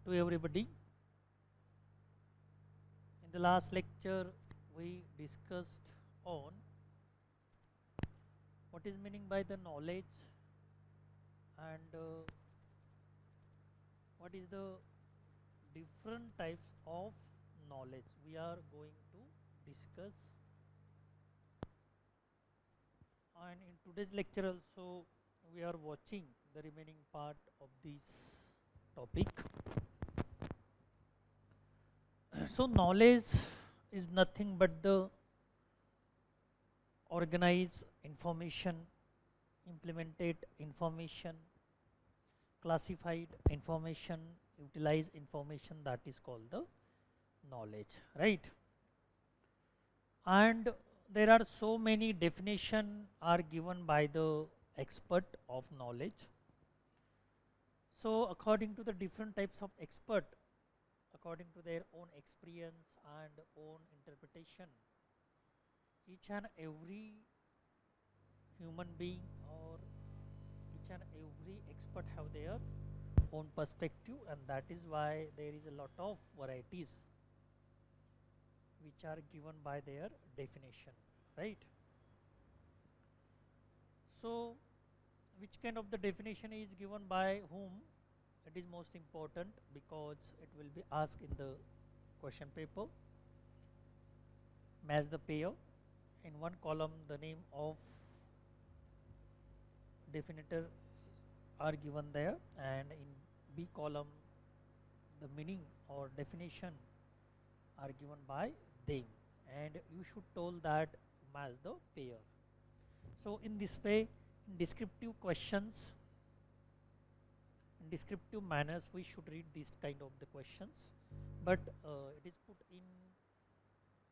to everybody. In the last lecture we discussed on what is meaning by the knowledge and what is the different types of knowledge we are going to discuss, and in today's lecture also we are watching the remaining part of this topic. So knowledge is nothing but the organized information, implemented information, classified information, utilized information, that is called the knowledge, right? And there are so many definition are given by the expert of knowledge. So according to the different types of expert, according to their own experience and own interpretation, each and every human being or each and every expert have their own perspective, and that is why there is a lot of varieties which are given by their definition, right? So which kind of the definition is given by whom, it is most important because it will be asked in the question paper. Match the pair. In one column the name of definitor are given there, and in B column the meaning or definition are given by them, and you should told that match the pair. So in this way, in descriptive questions, in descriptive manners, we should read this kind of the questions, but it is put in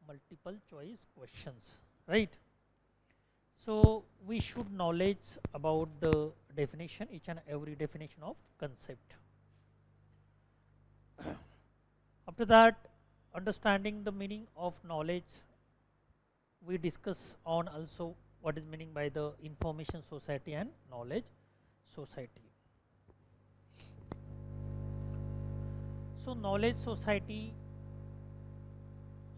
multiple choice questions, right? So we should knowledge about the definition, each and every definition of concept. After that, understanding the meaning of knowledge, we discuss on also what is meaning by the information society and knowledge society. So knowledge society,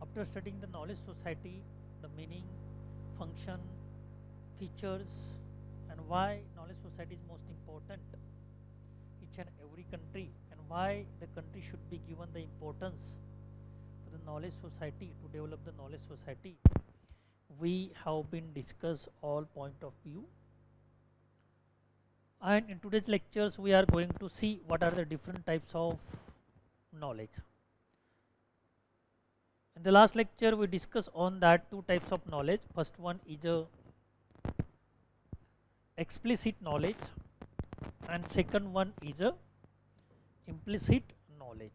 after studying the knowledge society, the meaning, function, features, and why knowledge society is most important each and every country, and why the country should be given the importance to the knowledge society, to develop the knowledge society, we have been discussed all point of view. And in today's lectures we are going to see what are the different types of knowledge. In the last lecture we discussed on that two types of knowledge. First one is a explicit knowledge, and second one is a implicit knowledge.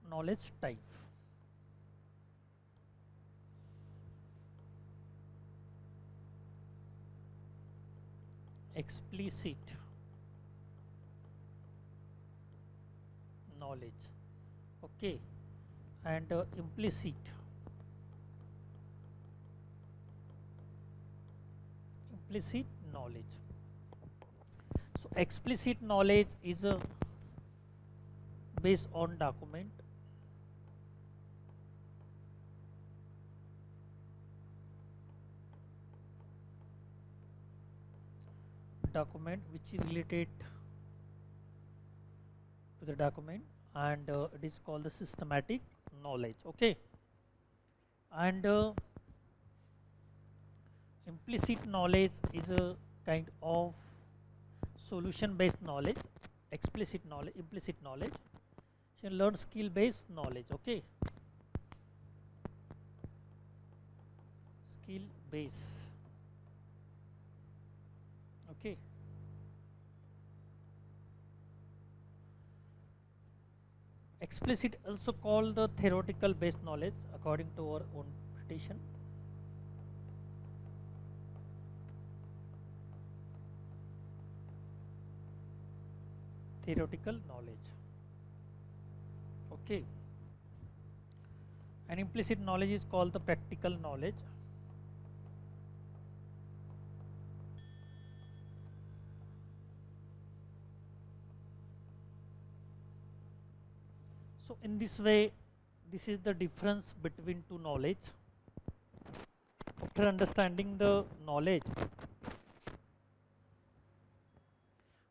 Knowledge type. Explicit knowledge, okay, and implicit knowledge. So explicit knowledge is based on document, which is related to the document, and it is called the systematic knowledge, okay. And implicit knowledge is a kind of solution based knowledge. Explicit knowledge, implicit knowledge, so you learn skill based knowledge, okay, skill base, okay. Explicit also called the theoretical based knowledge according to our own interpretation. Theoretical knowledge, okay. And implicit knowledge is called the practical knowledge. So in this way, this is the difference between two knowledge. After understanding the knowledge,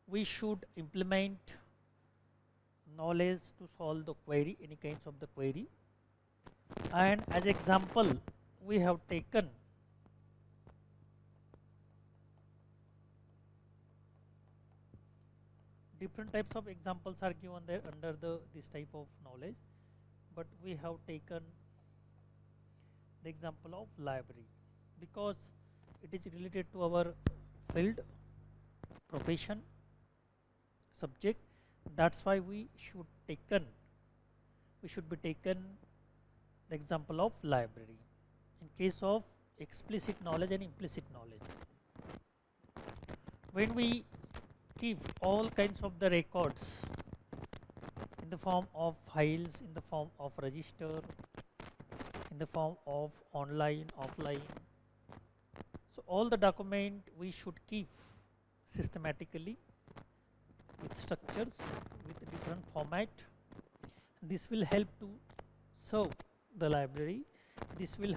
we should implement knowledge to solve the query, any kinds of the query. And as example, we have taken different types of examples are given there under this type of knowledge, but we have taken the example of library because it is related to our field, profession, subject. That's why we should be taken the example of library in case of explicit knowledge and implicit knowledge. When we keep all kinds of the records in the form of files, in the form of register, in the form of online, offline, so all the document we should keep systematically with structures, with a different format. This will help to serve the library. This will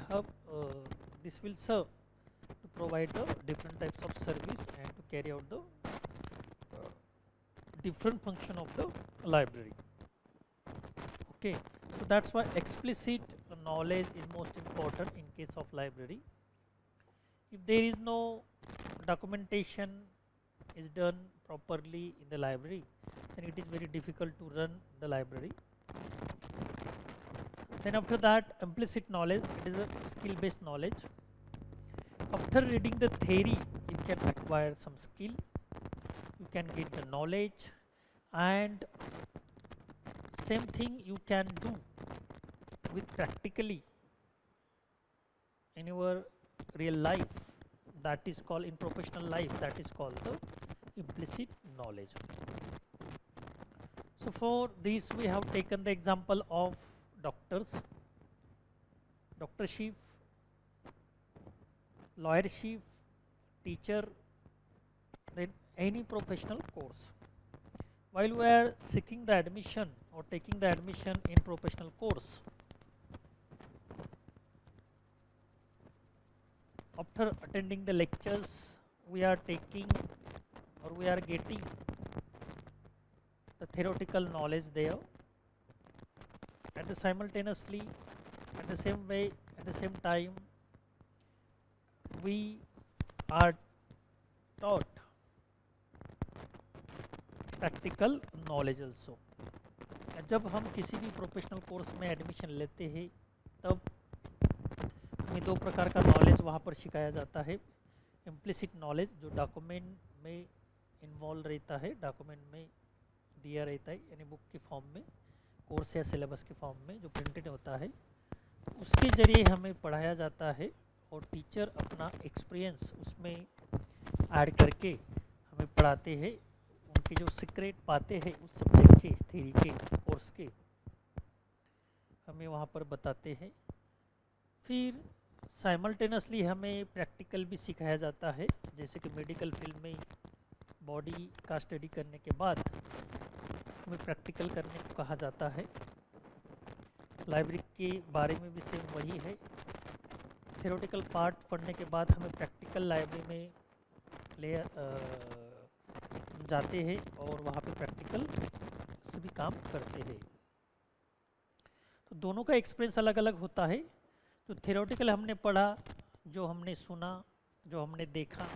serve to provide the different types of service and to carry out the different function of the library. Okay, so that's why explicit knowledge is most important in case of library. If there is no documentation is done properly in the library, then it is very difficult to run the library. Then after that, implicit knowledge, it is a skill based knowledge. After reading the theory, you can acquire some skill, you can get the knowledge, and same thing you can do with practically in your real life. That is called, in professional life, that is called the implicit knowledge. So for this we have taken the example of doctors, doctorship, lawyership, teacher, then any professional course. While we are seeking the admission or taking the admission in professional course, after attending the lectures, we are taking or we are getting the theoretical knowledge there, and the simultaneously, at the same way, at the same time, we are taught practical knowledge also. जब हम किसी भी professional course में admission लेते हैं तब हमें दो प्रकार का नॉलेज वहाँ पर सिखाया जाता है. इम्प्लिसिट नॉलेज जो डॉक्यूमेंट में इन्वॉल्व रहता है, डॉक्यूमेंट में दिया रहता है, यानी बुक के फॉर्म में, कोर्स या सिलेबस के फॉर्म में जो प्रिंटेड होता है, तो उसके ज़रिए हमें पढ़ाया जाता है और टीचर अपना एक्सपीरियंस उसमें ऐड करके हमें पढ़ाते हैं. उनके जो सीक्रेट पाते हैं उस सब्जेक्ट के, थ्योरी के, कोर्स के, हमें वहाँ पर बताते हैं. फिर साइमल्टेनियसली हमें प्रैक्टिकल भी सिखाया जाता है. जैसे कि मेडिकल फील्ड में बॉडी का स्टडी करने के बाद हमें प्रैक्टिकल करने को कहा जाता है. लाइब्रेरी के बारे में भी सेम वही है. थ्योरेटिकल पार्ट पढ़ने के बाद हमें प्रैक्टिकल लाइब्रेरी में ले जाते हैं और वहाँ पे प्रैक्टिकल से भी काम करते हैं. तो दोनों का एक्सपीरियंस अलग अलग होता है. तो थ्योरेटिकल हमने पढ़ा, जो हमने सुना, जो हमने देखा,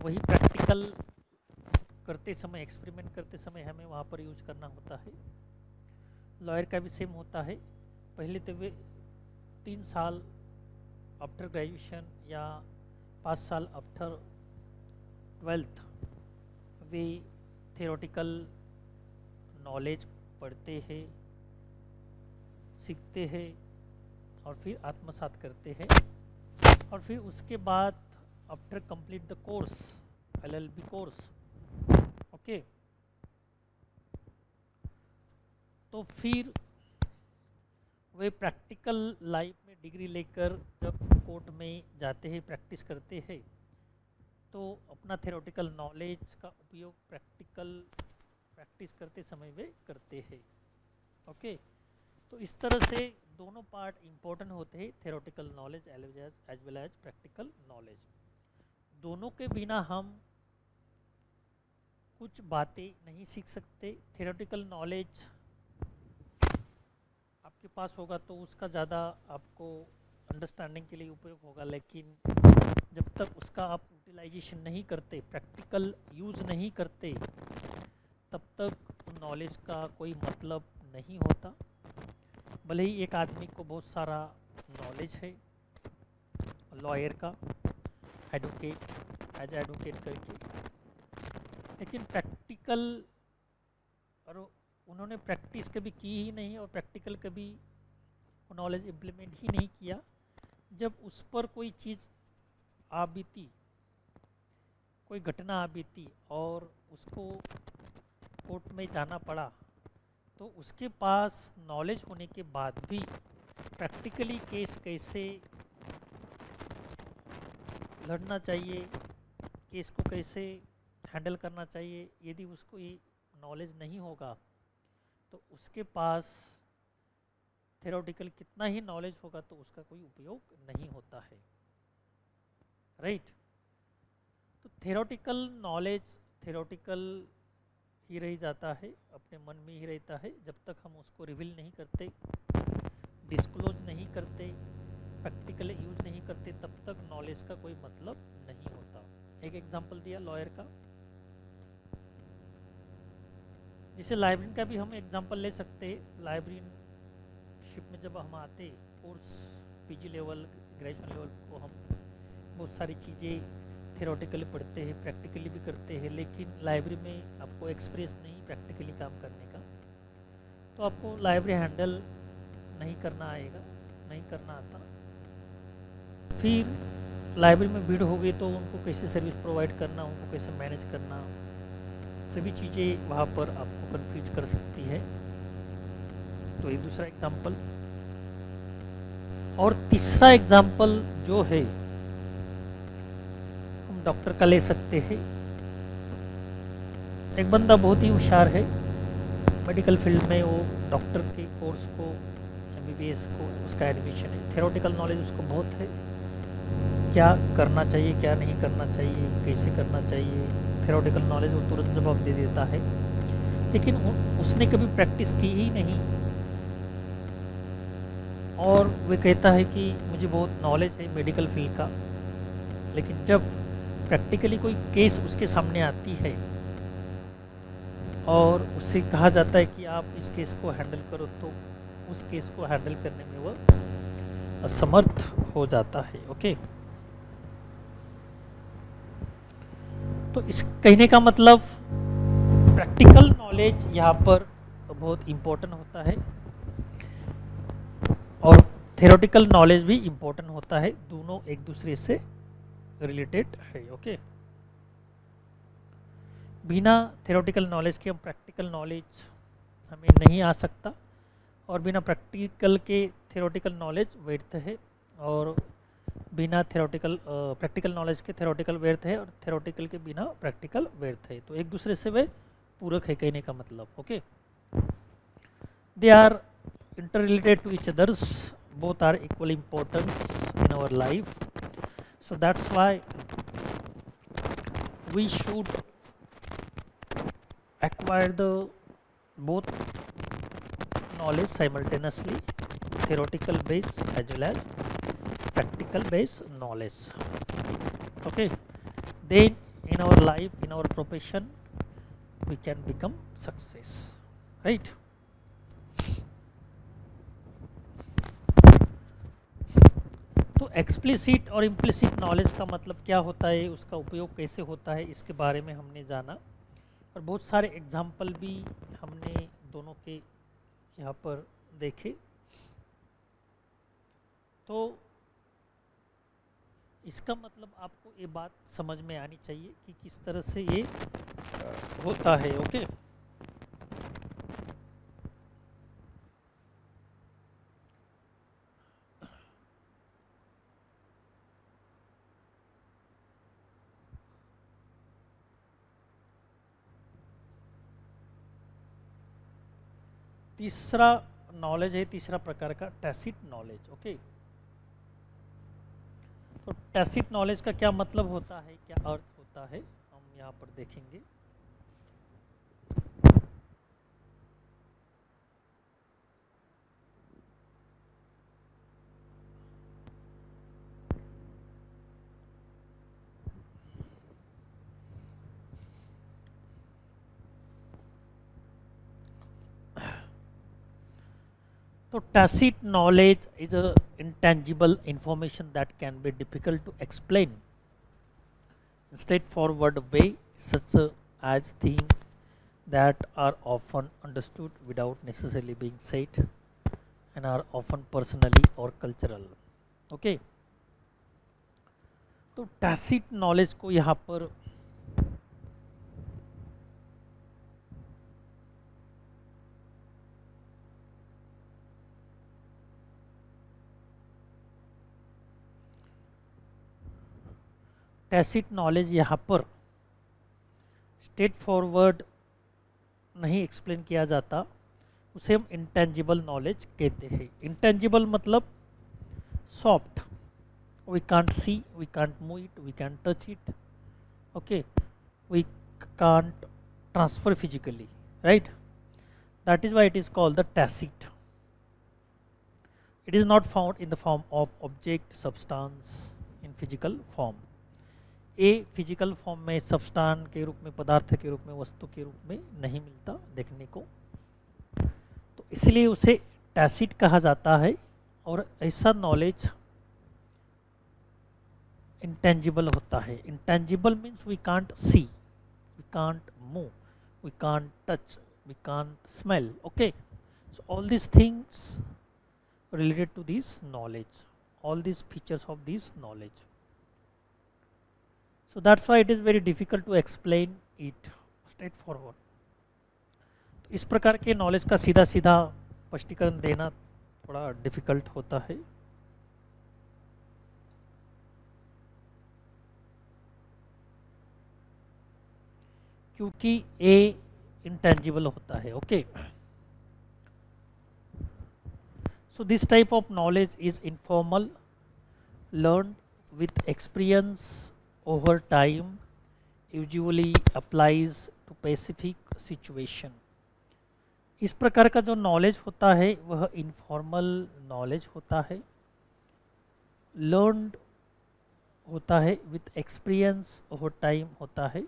वही प्रैक्टिकल करते समय, एक्सपेरिमेंट करते समय हमें वहाँ पर यूज करना होता है. लॉयर का भी सेम होता है. पहले तो वे 3 साल आफ्टर ग्रेजुएशन या 5 साल आफ्टर 12th वे थ्योरेटिकल नॉलेज पढ़ते हैं, सीखते हैं और फिर आत्मसात करते हैं. और फिर उसके बाद after complete the course, LLB course, okay, तो फिर वे प्रैक्टिकल लाइफ में डिग्री लेकर जब कोर्ट में जाते हैं, प्रैक्टिस करते हैं, तो अपना थ्योरेटिकल नॉलेज का उपयोग प्रैक्टिस करते समय वे करते हैं. ओके। तो इस तरह से दोनों पार्ट इम्पोर्टेंट होते हैं, theoretical knowledge as well as practical knowledge. दोनों के बिना हम कुछ बातें नहीं सीख सकते। थ्योरेटिकल नॉलेज आपके पास होगा तो उसका ज़्यादा आपको अंडरस्टैंडिंग के लिए उपयोग होगा, लेकिन जब तक उसका आप यूटिलाइजेशन नहीं करते, प्रैक्टिकल यूज़ नहीं करते, तब तक नॉलेज का कोई मतलब नहीं होता। भले ही एक आदमी को बहुत सारा नॉलेज है, लॉयर का, एडवोकेट, एज एडवोकेट करके, लेकिन प्रैक्टिकल और उन्होंने प्रैक्टिस कभी की ही नहीं और प्रैक्टिकल कभी नॉलेज इम्प्लीमेंट ही नहीं किया। जब उस पर कोई चीज़ आ बीती, कोई घटना आ बीती और उसको कोर्ट में जाना पड़ा, तो उसके पास नॉलेज होने के बाद भी प्रैक्टिकली केस कैसे लड़ना चाहिए, केस को कैसे हैंडल करना चाहिए, यदि उसको ये नॉलेज नहीं होगा तो उसके पास थ्योरेटिकल कितना ही नॉलेज होगा तो उसका कोई उपयोग नहीं होता है, राइट। तो थ्योरेटिकल नॉलेज थ्योरेटिकल ही रह जाता है, अपने मन में ही रहता है, जब तक हम उसको रिवील नहीं करते, डिस्क्लोज नहीं करते, प्रैक्टिकल यूज नहीं करते, तब तक नॉलेज का कोई मतलब नहीं होता। एक एग्जांपल दिया लॉयर का, जैसे लाइब्रेरी का भी हम एग्जांपल ले सकते हैं। लाइब्रेरीशिप में जब हम आते course PG level, graduation level को, हम बहुत सारी चीज़ें थ्योरेटिकली पढ़ते हैं, प्रैक्टिकली भी करते हैं, लेकिन लाइब्रेरी में आपको एक्सपीरियंस नहीं प्रैक्टिकली काम करने का, तो आपको लाइब्रेरी हैंडल नहीं करना आएगा, नहीं करना आता। फिर लाइब्रेरी में भीड़ हो गई तो उनको कैसे सर्विस प्रोवाइड करना, उनको कैसे मैनेज करना, सभी चीज़ें वहाँ पर आपको कंफ्यूज कर सकती है। तो एक दूसरा एग्जाम्पल। और तीसरा एग्जाम्पल जो है हम डॉक्टर का ले सकते हैं। एक बंदा बहुत ही होशियार है मेडिकल फील्ड में, वो डॉक्टर के कोर्स को, एमबीबीएस को उसका एडमिशन है, थ्योरेटिकल नॉलेज उसको बहुत है, क्या करना चाहिए, क्या नहीं करना चाहिए, कैसे करना चाहिए, थ्योरेटिकल नॉलेज वो तुरंत जवाब दे देता है, लेकिन उसने कभी प्रैक्टिस की ही नहीं। और वे कहता है कि मुझे बहुत नॉलेज है मेडिकल फील्ड का, लेकिन जब प्रैक्टिकली कोई केस उसके सामने आती है और उससे कहा जाता है कि आप इस केस को हैंडल करो, तो उस केस को हैंडल करने में वह असमर्थ हो जाता है। ओके, तो इस कहने का मतलब प्रैक्टिकल नॉलेज यहाँ पर बहुत इम्पोर्टेंट होता है और थ्योरेटिकल नॉलेज भी इम्पोर्टेंट होता है, दोनों एक दूसरे से रिलेटेड है। ओके, बिना थ्योरेटिकल नॉलेज के हम प्रैक्टिकल नॉलेज हमें नहीं आ सकता, और बिना प्रैक्टिकल के थ्योरेटिकल नॉलेज व्यर्थ है, और बिना प्रैक्टिकल नॉलेज के थ्योरेटिकल व्यर्थ है, और थ्योरेटिकल के बिना प्रैक्टिकल व्यर्थ है। तो एक दूसरे से वे पूरक है कहने का मतलब। Okay, they are interrelated to each others, both are equally important in our life, so that's why we should acquire the both knowledge simultaneously, theoretical base as well as practical base knowledge. Okay, then in our life, in our profession, we can become success, right? तो explicit और implicit knowledge का मतलब क्या होता है, उसका उपयोग कैसे होता है, इसके बारे में हमने जाना, और बहुत सारे एग्जाम्पल भी हमने दोनों के यहाँ पर देखे। तो इसका मतलब आपको ये बात समझ में आनी चाहिए कि किस तरह से ये होता है। ओके, तीसरा नॉलेज है, तीसरा प्रकार का टैसिट नॉलेज। ओके, तो टैसिट नॉलेज का क्या मतलब होता है, क्या अर्थ होता है, हम यहाँ पर देखेंगे। So tacit knowledge is a intangible information that can be difficult to explain in straightforward way, such as things that are often understood without necessarily being said and are often personally or cultural. Okay, तो tacit knowledge को यहाँ पर tacit knowledge यहाँ पर straight forward नहीं explain किया जाता, उसे हम इंटेंजिबल नॉलेज कहते हैं। इंटेंजिबल मतलब soft, we can't see, we can't move it, we can touch it, okay, we can't transfer physically, right? That is why it is called the tacit. It is not found in the form of object, substance, in physical form. A physical form में substance के रूप में, पदार्थ के रूप में, वस्तु के रूप में नहीं मिलता देखने को, तो इसलिए उसे टैसिट कहा जाता है। और ऐसा नॉलेज इंटेंजिबल होता है। Intangible means we can't see, we can't move, we can't touch, we can't smell. Okay, so all these things related to this knowledge, all these features of this knowledge. So that's why it is very difficult to explain it straightforward. तो इस प्रकार के knowledge का सीधा सीधा स्पष्टीकरण देना थोड़ा डिफिकल्ट होता है। क्योंकि ए इंटेंजिबल होता है। Okay, so this type of knowledge is informal, learned with experience over time, usually applies to specific situation. इस प्रकार का जो नॉलेज होता है वह इनफॉर्मल नॉलेज होता है, लर्नड होता है, विथ एक्सपीरियंस ओवर टाइम होता है,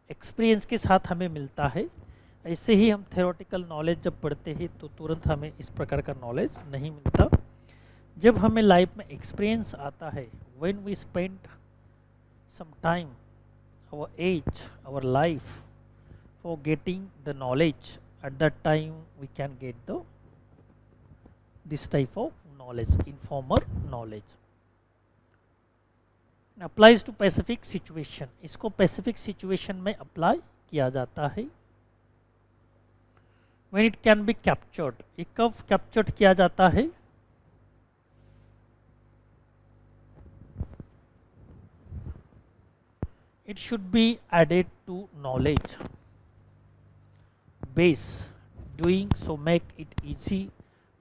एक्सपीरियंस के साथ हमें मिलता है। ऐसे ही हम थ्योरेटिकल नॉलेज जब पढ़ते हैं तो तुरंत हमें इस प्रकार का नॉलेज नहीं मिलता। जब हमें लाइफ में एक्सपीरियंस आता है, when we spend some time, our age, our life for getting the knowledge, at that time we can get the this type of knowledge, informal knowledge. Applies to specific situation, इसको specific situation में apply किया जाता है। When it can be captured, ये कब captured किया जाता है? It should be added to knowledge base. Doing so make it easy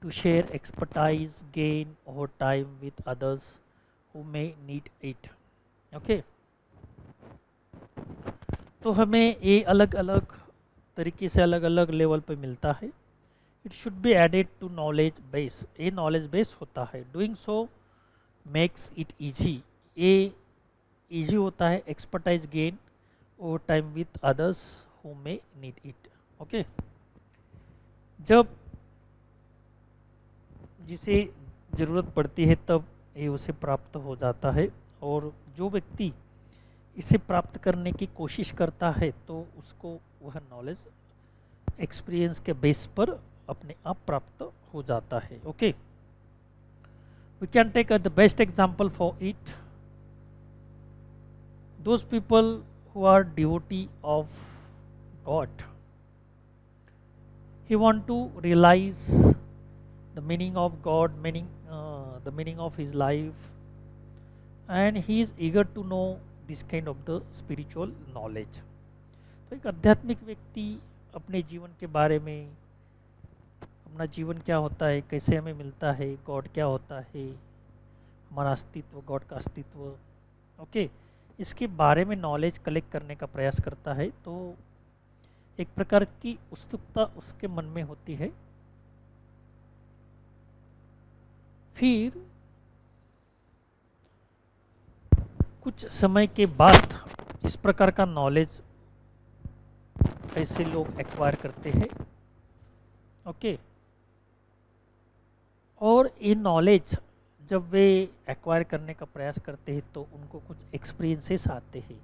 to share expertise gain over time with others who may need it. Okay, तो हमें ये अलग अलग तरीके से अलग अलग लेवल पे मिलता है। It should be added to knowledge base, ये नॉलेज बेस होता है। Doing so makes it easy, ये ईजी होता है। Expertise gain over time with others who may need it. Okay, जब जिसे ज़रूरत पड़ती है तब ये उसे प्राप्त हो जाता है, और जो व्यक्ति इसे प्राप्त करने की कोशिश करता है तो उसको वह नॉलेज एक्सपीरियंस के बेस पर अपने आप प्राप्त हो जाता है। Okay, we can take the best example for it. Those people who are devotee of God, he want to realize the meaning of God, the meaning of his life, and he is eager to know this kind of the spiritual knowledge. तो एक आध्यात्मिक व्यक्ति अपने जीवन के बारे में, अपना जीवन क्या होता है, कैसे हमें मिलता है, गॉड क्या होता है, हमारा अस्तित्व, गॉड का अस्तित्व, ओके, इसके बारे में नॉलेज कलेक्ट करने का प्रयास करता है। तो एक प्रकार की उत्सुकता उसके मन में होती है। फिर कुछ समय के बाद इस प्रकार का नॉलेज ऐसे लोग एक्वायर करते हैं, ओके। और ये नॉलेज जब वे एक्वायर करने का प्रयास करते हैं तो उनको कुछ एक्सपीरियंसेस आते हैं,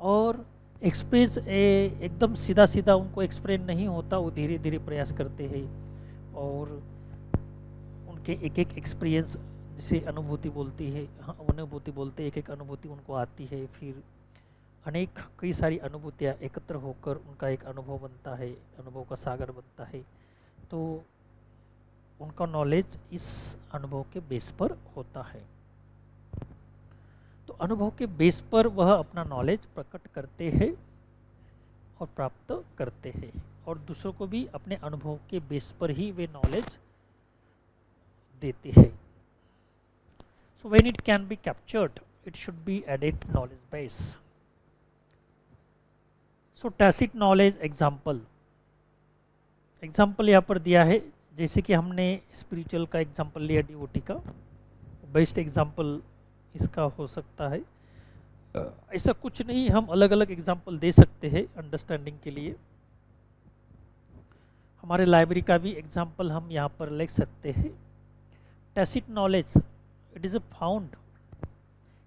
और एक्सपीरियंस एकदम सीधा सीधा उनको एक्सपीरियंस नहीं होता, वो धीरे धीरे प्रयास करते हैं और उनके एक एक एक्सपीरियंस, जिसे अनुभूति बोलती है, हाँ अनुभूति बोलते हैं, एक एक अनुभूति उनको आती है। फिर अनेक कई सारी अनुभूतियाँ एकत्र होकर उनका एक अनुभव बनता है, अनुभव का सागर बनता है। तो उनका नॉलेज इस अनुभव के बेस पर होता है। तो अनुभव के बेस पर वह अपना नॉलेज प्रकट करते हैं और प्राप्त करते हैं, और दूसरों को भी अपने अनुभव के बेस पर ही वे नॉलेज देते हैं। So when it can be captured, it should be added knowledge base. So tacit knowledge example यहाँ पर दिया है, जैसे कि हमने स्पिरिचुअल का एग्जाम्पल लिया, डिवोटी का, बेस्ट एग्जाम्पल इसका हो सकता है। ऐसा कुछ नहीं, हम अलग अलग एग्जाम्पल दे सकते हैं अंडरस्टैंडिंग के लिए। हमारे लाइब्रेरी का भी एग्जाम्पल हम यहाँ पर लिख सकते हैं। Tacit knowledge, it is found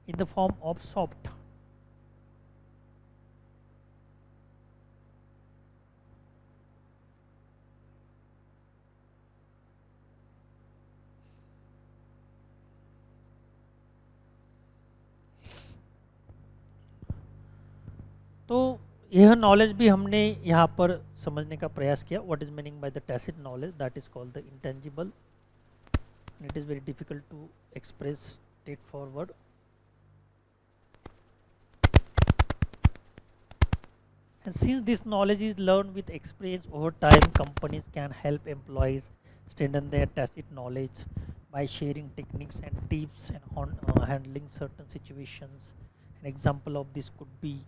in the form of soft, तो यह नॉलेज भी हमने यहाँ पर समझने का प्रयास किया। What is meaning by the tacit knowledge, that is called the intangible, it is very difficult to express straight forward. And since this knowledge is learned with experience over time, companies can help employees strengthen their tacit knowledge by sharing techniques and tips and handling certain situations. An example of this could be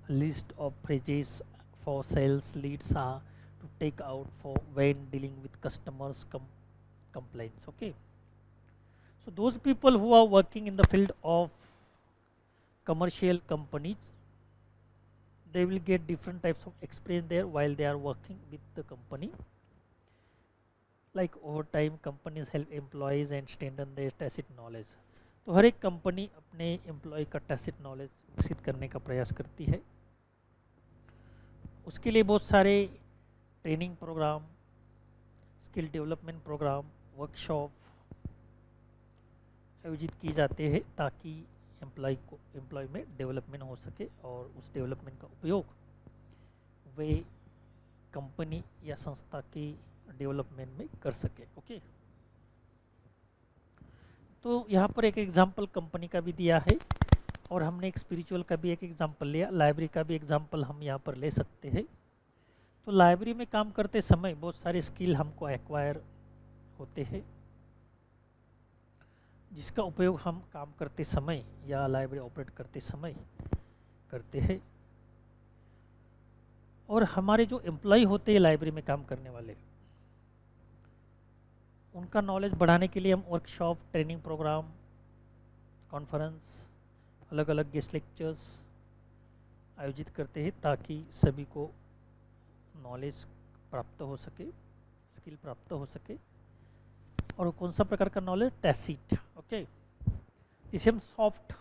a list of phrases for sales leads are to take out for when dealing with customers complaints. Okay, so those people who are working in the field of commercial companies, they will get different types of experience there while they are working with the company. Like over time, companies help employees and strengthen their tacit knowledge. तो हर एक company अपने employ का tacit knowledge विकसित करने का प्रयास करती है। उसके लिए बहुत सारे training program, skill development program, workshop आयोजित किए जाते हैं ताकि एम्प्लॉय में डेवलपमेंट हो सके और उस डेवलपमेंट का उपयोग वे कंपनी या संस्था की डेवलपमेंट में कर सके। ओके, तो यहाँ पर एक एग्जांपल कंपनी का भी दिया है और हमने एक स्पिरिचुअल का भी एक एग्जांपल लिया, लाइब्रेरी का भी एग्जांपल हम यहाँ पर ले सकते हैं। तो लाइब्रेरी में काम करते समय बहुत सारे स्किल हमको एक्वायर होते हैं, जिसका उपयोग हम काम करते समय या लाइब्रेरी ऑपरेट करते समय करते हैं। और हमारे जो एम्प्लॉय होते हैं लाइब्रेरी में काम करने वाले, उनका नॉलेज बढ़ाने के लिए हम वर्कशॉप, ट्रेनिंग प्रोग्राम, कॉन्फ्रेंस, अलग अलग गेस्ट लेक्चर्स आयोजित करते हैं ताकि सभी को नॉलेज प्राप्त हो सके, स्किल प्राप्त हो सके। और कौन सा प्रकार का नॉलेज? टैसिट। ओके, इसे हम सॉफ्ट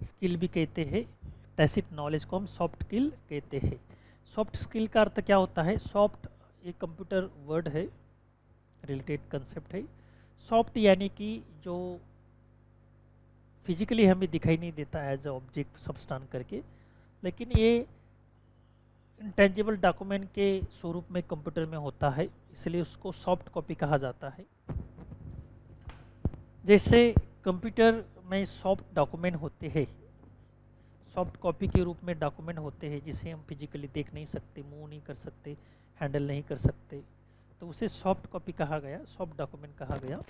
स्किल भी कहते हैं। टैसिट नॉलेज को हम सॉफ्ट स्किल कहते हैं। सॉफ्ट स्किल का अर्थ क्या होता है? सॉफ्ट एक कंप्यूटर वर्ड है, रिलेटेड कंसेप्ट है। सॉफ्ट यानी कि जो फिजिकली हमें दिखाई नहीं देता एज ए ऑब्जेक्ट सब्सटेंस करके, लेकिन ये इंटेंजिबल डॉक्यूमेंट के स्वरूप में कंप्यूटर में होता है, इसलिए उसको सॉफ्ट कॉपी कहा जाता है। जैसे कंप्यूटर में सॉफ्ट डॉक्यूमेंट होते हैं, सॉफ्ट कॉपी के रूप में डॉक्यूमेंट होते हैं जिसे हम फिजिकली देख नहीं सकते, मूव नहीं कर सकते, हैंडल नहीं कर सकते, तो उसे सॉफ्ट कॉपी कहा गया, सॉफ्ट डॉक्यूमेंट कहा गया।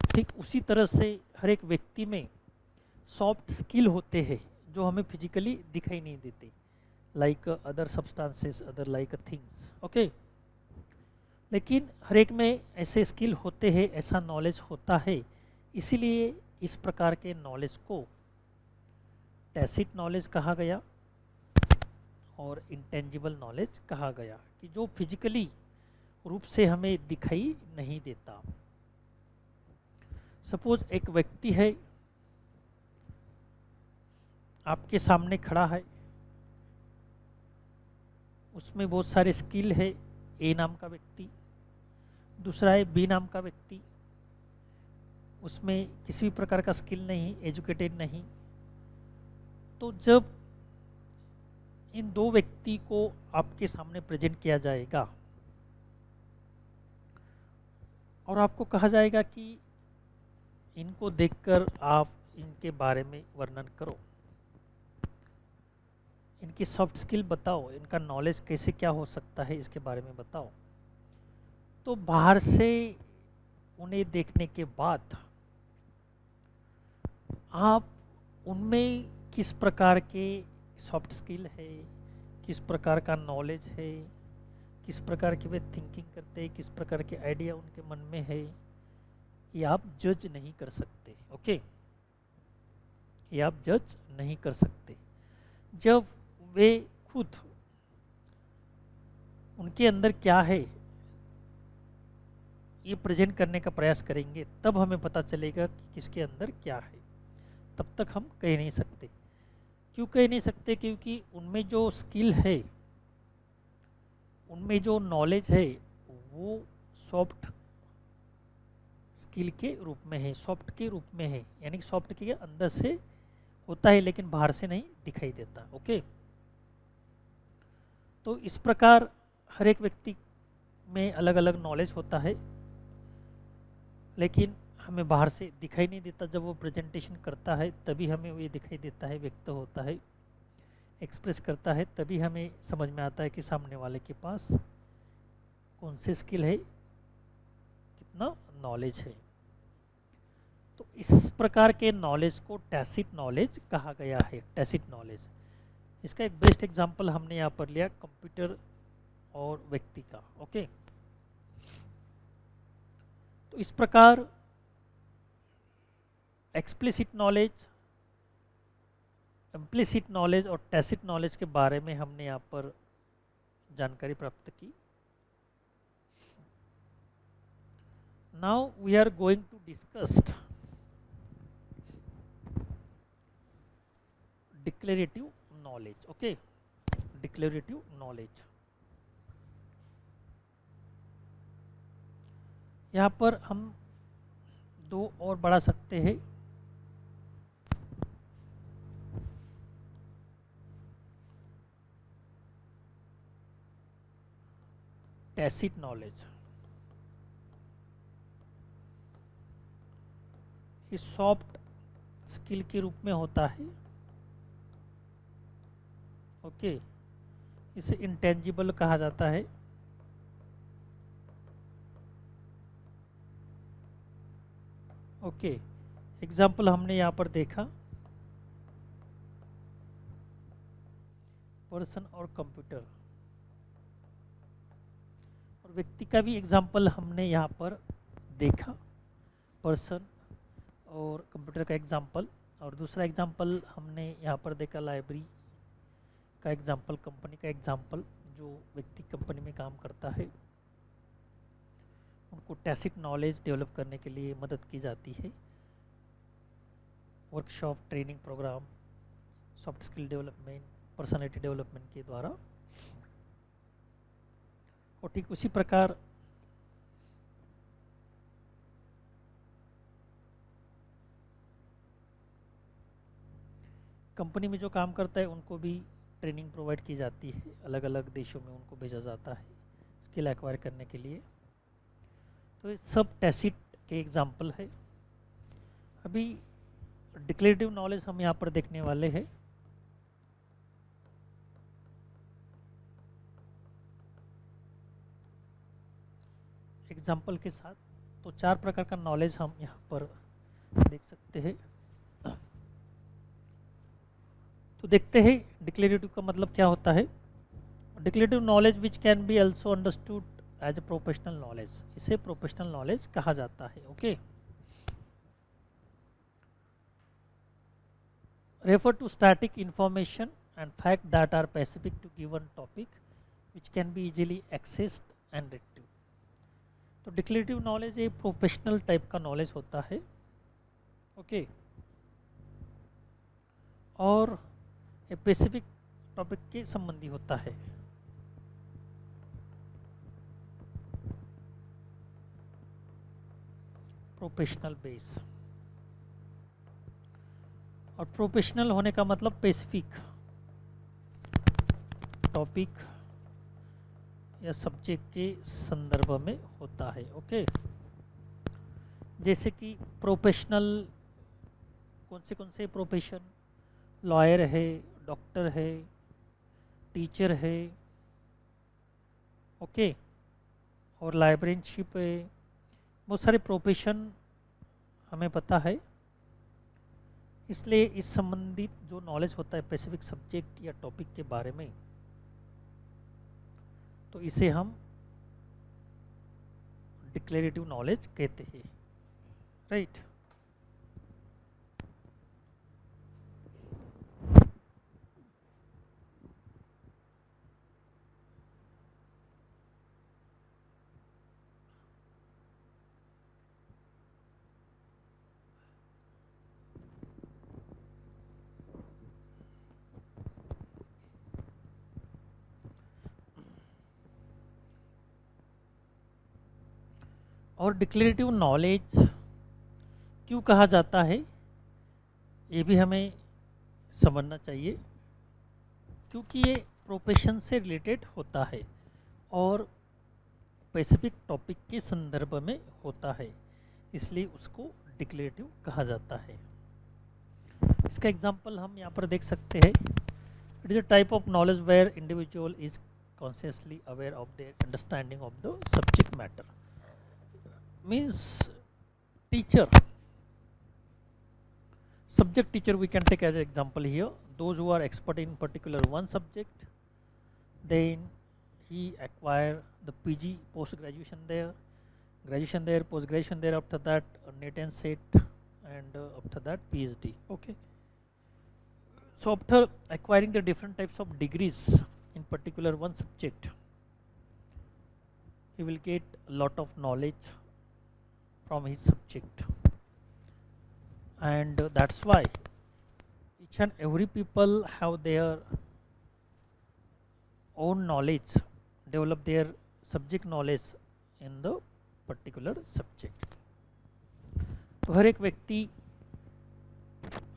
ठीक उसी तरह से हर एक व्यक्ति में सॉफ्ट स्किल होते हैं जो हमें फिजिकली दिखाई नहीं देते, like other substances, other like things, okay. लेकिन हर एक में ऐसे स्किल होते हैं, ऐसा नॉलेज होता है, इसीलिए इस प्रकार के नॉलेज को टैसिट नॉलेज कहा गया और इंटेंजिबल नॉलेज कहा गया, कि जो फिजिकली रूप से हमें दिखाई नहीं देता। सपोज एक व्यक्ति है, आपके सामने खड़ा है, उसमें बहुत सारे स्किल है, ए नाम का व्यक्ति, दूसरा है बी नाम का व्यक्ति, उसमें किसी भी प्रकार का स्किल नहीं, एजुकेटेड नहीं। तो जब इन दो व्यक्ति को आपके सामने प्रेजेंट किया जाएगा और आपको कहा जाएगा कि इनको देखकर आप इनके बारे में वर्णन करो, इनकी सॉफ्ट स्किल बताओ, इनका नॉलेज कैसे क्या हो सकता है इसके बारे में बताओ, तो बाहर से उन्हें देखने के बाद आप उनमें किस प्रकार के सॉफ्ट स्किल है, किस प्रकार का नॉलेज है, किस प्रकार की वे थिंकिंग करते हैं, किस प्रकार के आइडिया उनके मन में है, ये आप जज नहीं कर सकते, ओके। ये आप जज नहीं कर सकते। जब वे खुद उनके अंदर क्या है ये प्रेजेंट करने का प्रयास करेंगे, तब हमें पता चलेगा कि किसके अंदर क्या है। तब तक हम कह नहीं सकते। क्यों कह नहीं सकते? क्योंकि उनमें जो स्किल है, उनमें जो नॉलेज है, वो सॉफ्ट स्किल के रूप में है, सॉफ्ट के रूप में है, यानी कि सॉफ्ट के अंदर से होता है लेकिन बाहर से नहीं दिखाई देता, ओके। तो इस प्रकार हर एक व्यक्ति में अलग अलग नॉलेज होता है, लेकिन हमें बाहर से दिखाई नहीं देता। जब वो प्रेजेंटेशन करता है तभी हमें ये दिखाई देता है, व्यक्त होता है, एक्सप्रेस करता है, तभी हमें समझ में आता है कि सामने वाले के पास कौन से स्किल है, कितना नॉलेज है। तो इस प्रकार के नॉलेज को टैसिट नॉलेज कहा गया है, टैसिट नॉलेज। इसका एक बेस्ट एग्जांपल हमने यहाँ पर लिया कंप्यूटर और व्यक्ति का, ओके। तो इस प्रकार एक्सप्लिसिट नॉलेज, इम्प्लिसिट नॉलेज और टैसिट नॉलेज के बारे में हमने यहाँ पर जानकारी प्राप्त की। Now we are going to discuss declarative knowledge, okay. Declarative knowledge, यहाँ पर हम दो और बढ़ा सकते हैं। टैसिट नॉलेज, ये सॉफ्ट स्किल के रूप में होता है, ओके। इसे इंटेंजिबल कहा जाता है, ओके। एग्जाम्पल हमने यहाँ पर देखा पर्सन और कंप्यूटर, और व्यक्ति का भी एग्जाम्पल हमने यहाँ पर देखा, पर्सन और कंप्यूटर का एग्जाम्पल। और दूसरा एग्जाम्पल हमने यहाँ पर देखा लाइब्रेरी का एग्जाम्पल, कंपनी का एग्जाम्पल। जो व्यक्ति कंपनी में काम करता है उनको टैसिट नॉलेज डेवलप करने के लिए मदद की जाती है, workshop, training program, soft skill development, personality development के द्वारा। और ठीक उसी प्रकार कंपनी में जो काम करता है उनको भी ट्रेनिंग प्रोवाइड की जाती है, अलग अलग देशों में उनको भेजा जाता है स्किल एक्वायर करने के लिए। तो ये सब टैसिट के एग्जाम्पल है। अभी डिक्लेरेटिव नॉलेज हम यहाँ पर देखने वाले हैं। एग्जांपल के साथ। तो 4 प्रकार का नॉलेज हम यहाँ पर देख सकते हैं। तो देखते हैं डिक्लेरेटिव का मतलब क्या होता है। Declarative knowledge which can be also understood as a professional knowledge, इसे प्रोफेशनल नॉलेज कहा जाता है। Okay, refer to static information and fact that are specific to given topic which can be easily accessed and retrieved. तो declarative knowledge एक professional type का knowledge होता है। Okay, और एक स्पेसिफिक टॉपिक के संबंधी होता है। प्रोफेशनल बेस, और प्रोफेशनल होने का मतलब स्पेसिफिक टॉपिक या सब्जेक्ट के संदर्भ में होता है। ओके, जैसे कि प्रोफेशनल कौन से प्रोफेशन, लॉयर है, डॉक्टर है, टीचर है, ओके, और लाइब्रेरियनशिप है, बहुत सारे प्रोफेशन हमें पता है। इसलिए इस संबंधित जो नॉलेज होता है स्पेसिफिक सब्जेक्ट या टॉपिक के बारे में, तो इसे हम डिक्लेरेटिव नॉलेज कहते हैं, राइट। और डिक्लेरेटिव नॉलेज क्यों कहा जाता है, ये भी हमें समझना चाहिए, क्योंकि ये प्रोफेशन से रिलेटेड होता है और स्पेसिफिक टॉपिक के संदर्भ में होता है, इसलिए उसको डिक्लेरेटिव कहा जाता है। इसका एग्जांपल हम यहाँ पर देख सकते हैं। It is a type of knowledge where individual is consciously aware of the understanding of the subject matter. Means teacher, subject teacher we can take as an example here. Those who are expert in particular one subject, then he acquire the PG post graduation there, post graduation there, after that NET and SET, and after that PhD. Okay, so after acquiring the different types of degrees in particular one subject, he will get a lot of knowledge from his subject, and that's why each and every people have their own knowledge, develop their subject knowledge in the particular subject. तो हर एक व्यक्ति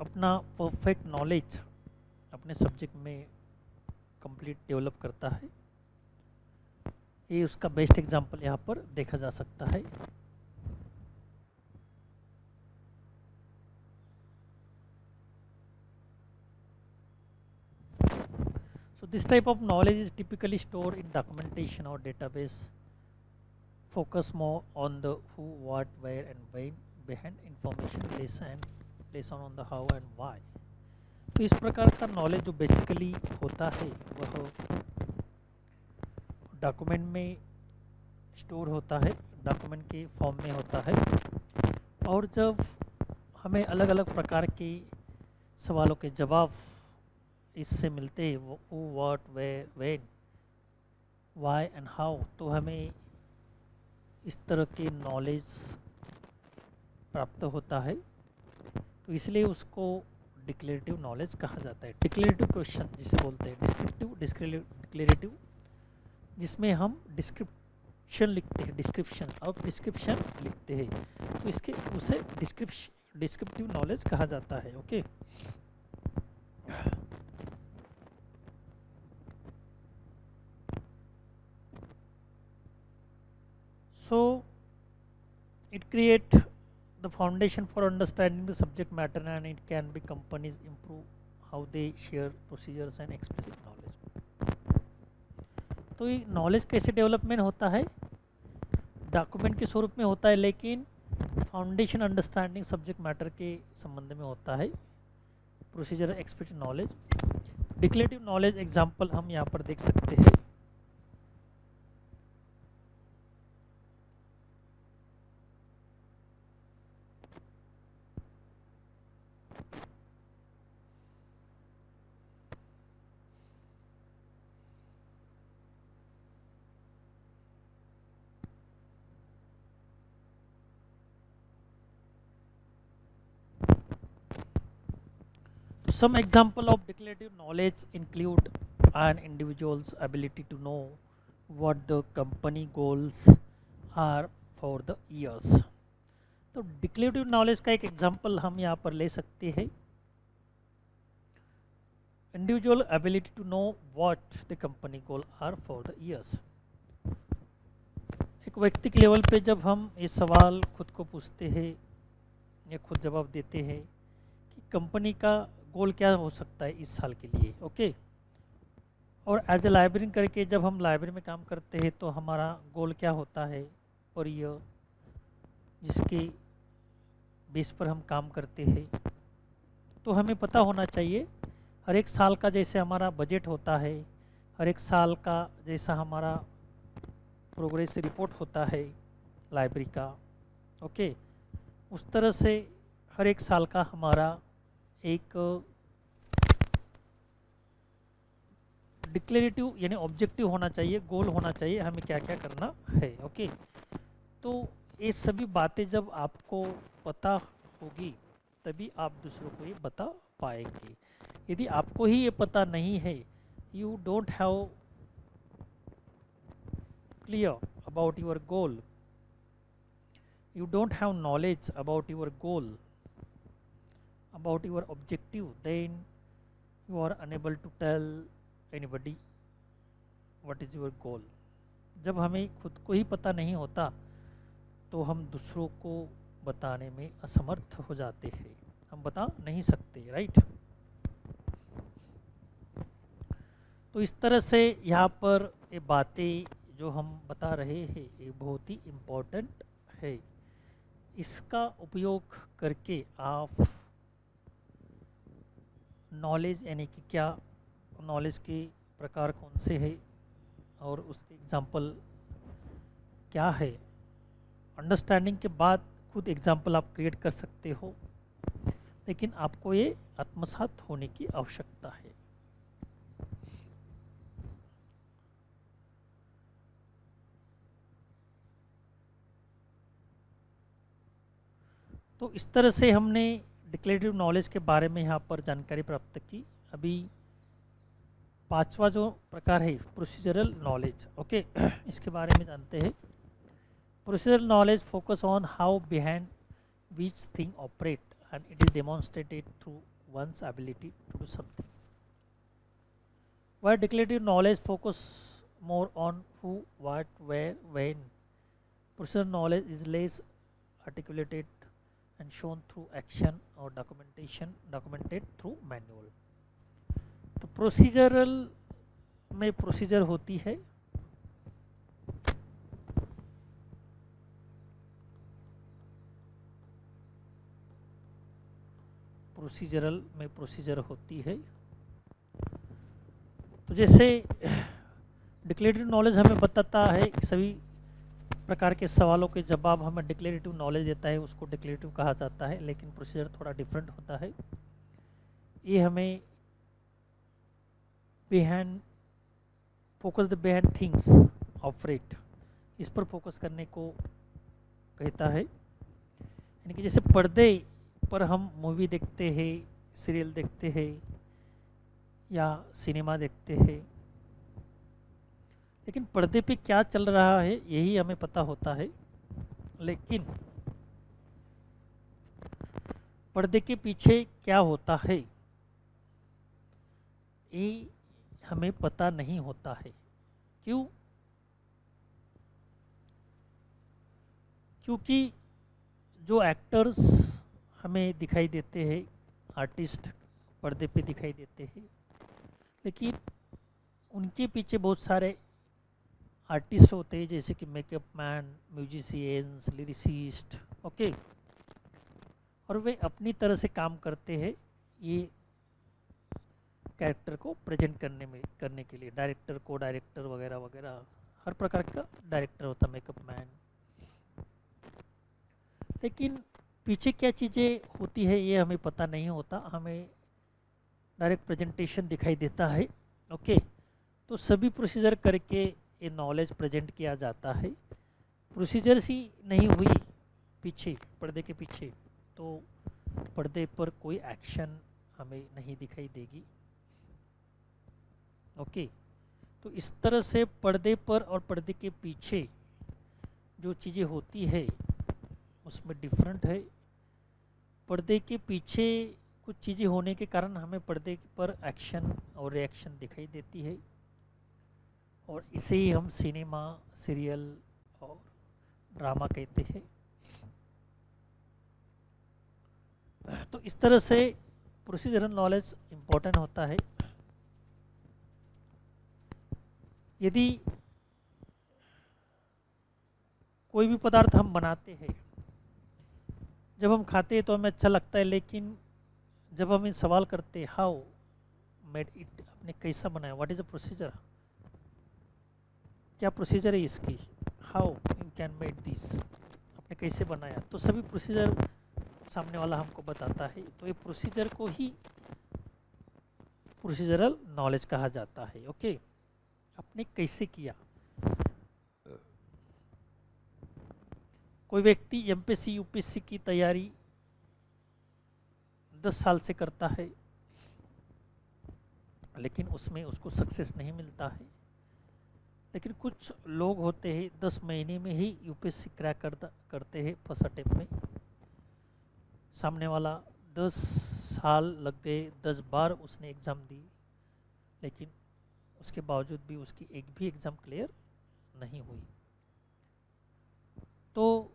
अपना perfect knowledge अपने subject में complete develop करता है। ये उसका बेस्ट एग्जांपल यहाँ पर देखा जा सकता है। This type of knowledge is typically stored in documentation or database, focus more on the who, what, where and when behind information, less on the how and why. तो इस प्रकार का नॉलेज जो बेसिकली होता है वह डॉक्यूमेंट में store होता है, डॉक्यूमेंट के फॉर्म में होता है, और जब हमें अलग अलग प्रकार के सवालों के जवाब इससे मिलते हैं, वो what, where, when, why and how, तो हमें इस तरह के नॉलेज प्राप्त होता है। तो इसलिए उसको डिक्लेरेटिव नॉलेज कहा जाता है। डिक्लेरेटिव क्वेश्चन जिसे बोलते हैं, डिक्लेरेटिव, जिसमें हम डिस्क्रिप्शन लिखते हैं, डिस्क्रिप्शन लिखते हैं, तो इसके उसे डिस्क्रिप्टिव नॉलेज कहा जाता है। Okay, so it create the foundation for understanding the subject matter, and it can be companies improve how they share procedures and explicit knowledge. तो ये नॉलेज कैसे डेवलपमेंट होता है, डॉक्यूमेंट के स्वरूप में होता है, लेकिन फाउंडेशन अंडरस्टैंडिंग सब्जेक्ट मैटर के संबंध में होता है procedure expert knowledge. Declarative knowledge example हम यहाँ पर देख सकते हैं। Some example of declarative knowledge include an individual's ability to know what the company goals are for the years। तो डिक्लेरेटिव नॉलेज का एक एग्जांपल हम यहाँ पर ले सकते हैं, individual ability to know what the company goal are for the years. एक व्यक्तिक लेवल पे जब हम ये सवाल खुद को पूछते हैं या खुद जवाब देते हैं कि कंपनी का गोल क्या हो सकता है इस साल के लिए, ओके। और एज ए लाइब्रेरियन करके जब हम लाइब्रेरी में काम करते हैं तो हमारा गोल क्या होता है पर ईयर, जिसके बेस पर हम काम करते हैं। तो हमें पता होना चाहिए हर एक साल का जैसे हमारा बजट होता है, हर एक साल का जैसा हमारा प्रोग्रेस रिपोर्ट होता है लाइब्रेरी का, ओके, उस तरह से हर एक साल का हमारा एक डिक्लेरेटिव यानी ऑब्जेक्टिव होना चाहिए, गोल होना चाहिए, हमें क्या क्या करना है, ओके। तो ये सभी बातें जब आपको पता होगी तभी आप दूसरों को ये बता पाएंगे। यदि आपको ही ये पता नहीं है, you don't have clear about your goal, you don't have knowledge about your goal, about your objective, then you are unable to tell anybody what is your goal। जब हमें खुद को ही पता नहीं होता तो हम दूसरों को बताने में असमर्थ हो जाते हैं, हम बता नहीं सकते, राइट। तो इस तरह से यहाँ पर ये बातें जो हम बता रहे हैं ये बहुत ही इम्पोर्टेंट है। इसका उपयोग करके आप नॉलेज यानी कि क्या नॉलेज के प्रकार कौन से है और उसके एग्जाम्पल क्या है, अंडरस्टैंडिंग के बाद खुद एग्जाम्पल आप क्रिएट कर सकते हो, लेकिन आपको ये आत्मसात होने की आवश्यकता है। तो इस तरह से हमने डिक्लेरेटिव नॉलेज के बारे में यहाँ पर जानकारी प्राप्त की। अभी पांचवा जो प्रकार है प्रोसीजरल नॉलेज, ओके, इसके बारे में जानते हैं। Procedural knowledge focus on how behind which thing operate and it is demonstrated through one's ability to do something. While declarative knowledge focus more on who, what, where, when, procedural knowledge is less articulated and shown through action or documented through manual। तो procedural में procedure होती है, procedural में procedure होती है। तो जैसे declarative knowledge हमें बताता है कि सभी प्रकार के सवालों के जवाब हमें डिक्लेरेटिव नॉलेज देता है, उसको डिक्लेरेटिव कहा जाता है, लेकिन प्रोसीजर थोड़ा डिफरेंट होता है। ये हमें behind focus the behind things operate, इस पर फोकस करने को कहता है। यानी कि जैसे पर्दे पर हम मूवी देखते हैं, सीरियल देखते हैं या सिनेमा देखते हैं, लेकिन पर्दे पे क्या चल रहा है यही हमें पता होता है, लेकिन पर्दे के पीछे क्या होता है ये हमें पता नहीं होता है। क्यों? क्योंकि जो एक्टर्स हमें दिखाई देते हैं, आर्टिस्ट पर्दे पे दिखाई देते हैं, लेकिन उनके पीछे बहुत सारे आर्टिस्ट होते हैं जैसे कि makeup man, musicians, lyricist, okay, और वे अपनी तरह से काम करते हैं ये कैरेक्टर को प्रेजेंट करने के लिए। डायरेक्टर, को डायरेक्टर वगैरह वगैरह हर प्रकार का डायरेक्टर होता है मेकअप मैन। लेकिन पीछे क्या चीज़ें होती है ये हमें पता नहीं होता, हमें डायरेक्ट प्रेजेंटेशन दिखाई देता है, ओके। तो सभी प्रोसीजर करके ये नॉलेज प्रेजेंट किया जाता है। प्रोसीजर ही नहीं हुई पीछे, पर्दे के पीछे, तो पर्दे पर कोई एक्शन हमें नहीं दिखाई देगी, ओके। तो इस तरह से पर्दे पर और पर्दे के पीछे जो चीज़ें होती है उसमें डिफरेंट है। पर्दे के पीछे कुछ चीज़ें होने के कारण हमें पर्दे पर एक्शन और रिएक्शन दिखाई देती है, और इसे ही हम सिनेमा, सीरियल और ड्रामा कहते हैं। तो इस तरह से प्रोसीजरल नॉलेज इम्पोर्टेंट होता है। यदि कोई भी पदार्थ हम बनाते हैं, जब हम खाते हैं तो हमें अच्छा लगता है, लेकिन जब हम सवाल करते हैं हाउ मेड इट, आपने कैसा बनाया, व्हाट इज द प्रोसीजर, क्या प्रोसीजर है इसकी, how you can made this, आपने कैसे बनाया, तो सभी प्रोसीजर सामने वाला हमको बताता है। तो ये प्रोसीजर को ही प्रोसीजरल नॉलेज कहा जाता है, ओके। आपने कैसे किया। कोई व्यक्ति एमपीएससी यूपीएससी की तैयारी 10 साल से करता है, लेकिन उसमें उसको सक्सेस नहीं मिलता है। लेकिन कुछ लोग होते हैं 10 महीने में ही यूपीएससी क्रैक करते हैं फर्स्ट अटेम्प्ट में। सामने वाला 10 साल लग गए, 10 बार उसने एग्ज़ाम दी, लेकिन उसके बावजूद भी उसकी एक भी एग्ज़ाम क्लियर नहीं हुई। तो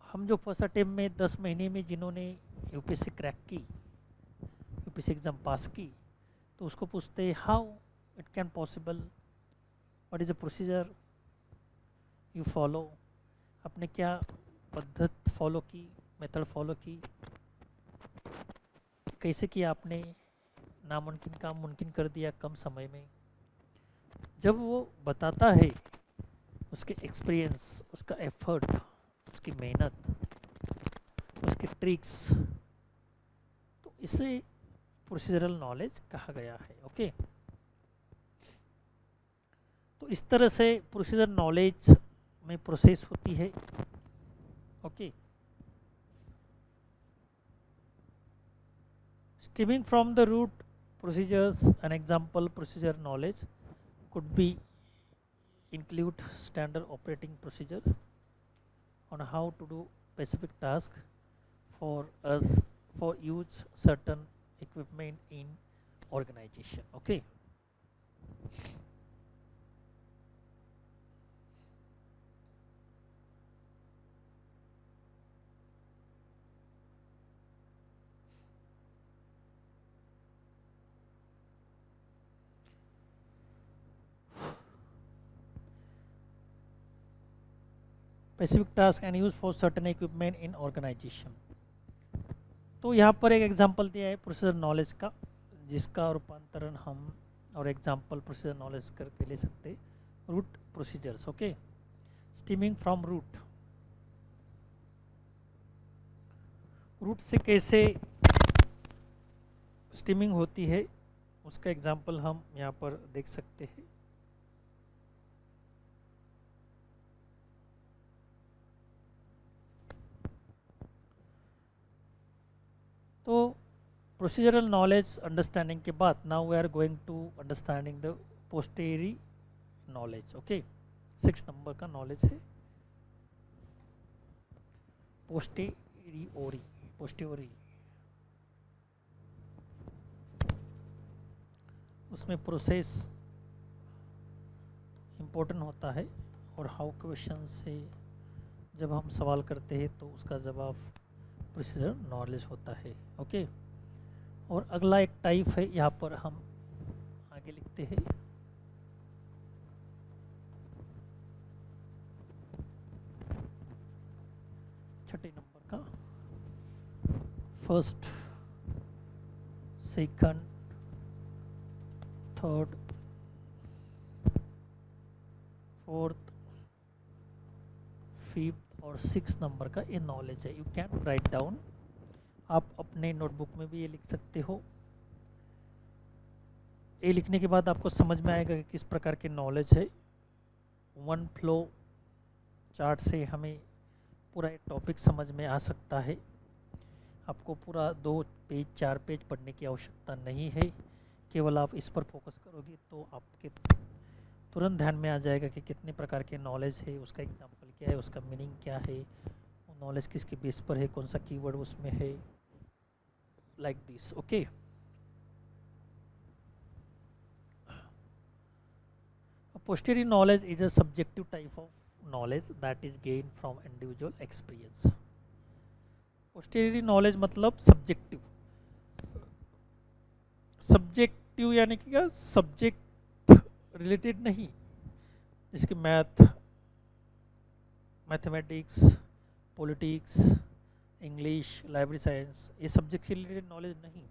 हम जो फर्स्ट अटेम्प्ट में 10 महीने में जिन्होंने यूपीएससी क्रैक की, यूपीएससी एग्ज़ाम पास की, तो उसको पूछते how it can possible, what is the procedure you follow, आपने क्या पद्धत फॉलो की, मेथड फॉलो की, कैसे किया आपने, नामुमकिन काम मुमकिन कर दिया कम समय में। जब वो बताता है उसके एक्सपीरियंस, उसका एफर्ट, उसकी मेहनत, उसके ट्रिक्स, तो इसे प्रोसीजरल नॉलेज कहा गया है, ओके। तो इस तरह से प्रोसीजर नॉलेज में प्रोसेस होती है, okay. Stemming from the root procedures, an example procedure knowledge could be include standard operating procedure on how to do specific task for us, for use certain equipment in organization, okay. Specific task and use for certain equipment in organization. तो यहाँ पर एक example दिया है procedure knowledge का, जिसका रूपांतरण हम और एग्जांपल प्रोसीजर नॉलेज करके ले सकते हैं। Root procedures, okay. Stemming from root, root से कैसे स्टीमिंग होती है उसका एग्जांपल हम यहाँ पर देख सकते हैं। तो प्रोसीजरल नॉलेज अंडरस्टैंडिंग के बाद now we are going to understanding the posteriori knowledge, okay. 6 number का नॉलेज है पोस्टेरियोरी, पोस्टेरियोरी। उसमें प्रोसेस इम्पोर्टेंट होता है, और हाउ क्वेश्चन से जब हम सवाल करते हैं तो उसका जवाब प्रोसीजर नॉलेज होता है, ओके। और अगला एक टाइप है, यहाँ पर हम आगे लिखते हैं first, second, third, fourth, fifth और सिक्स नंबर का ये नॉलेज है। यू कैन राइट डाउन, आप अपने नोटबुक में भी ये लिख सकते हो। ये लिखने के बाद आपको समझ में आएगा कि किस प्रकार के नॉलेज है। वन फ्लो चार्ट से हमें पूरा एक टॉपिक समझ में आ सकता है। आपको पूरा 2 पेज 4 पेज पढ़ने की आवश्यकता नहीं है, केवल आप इस पर फोकस करोगे तो आपके तुरंत ध्यान में आ जाएगा कि कितने प्रकार के नॉलेज है, उसका एग्जाम्पल क्या है, उसका मीनिंग क्या है, वो नॉलेज किसके बेस पर है, कौन सा कीवर्ड उसमें है, like this. Okay, posterior knowledge is a subjective type of knowledge that is gained from individual experience. posterior knowledge मतलब सब्जेक्टिव। सब्जेक्टिव यानी कि क्या, सब्जेक्ट रिलेटेड नहीं, जैसे कि mathematics, politics, English, library science, ये सब्जेक्ट रिलेटेड नॉलेज नहीं।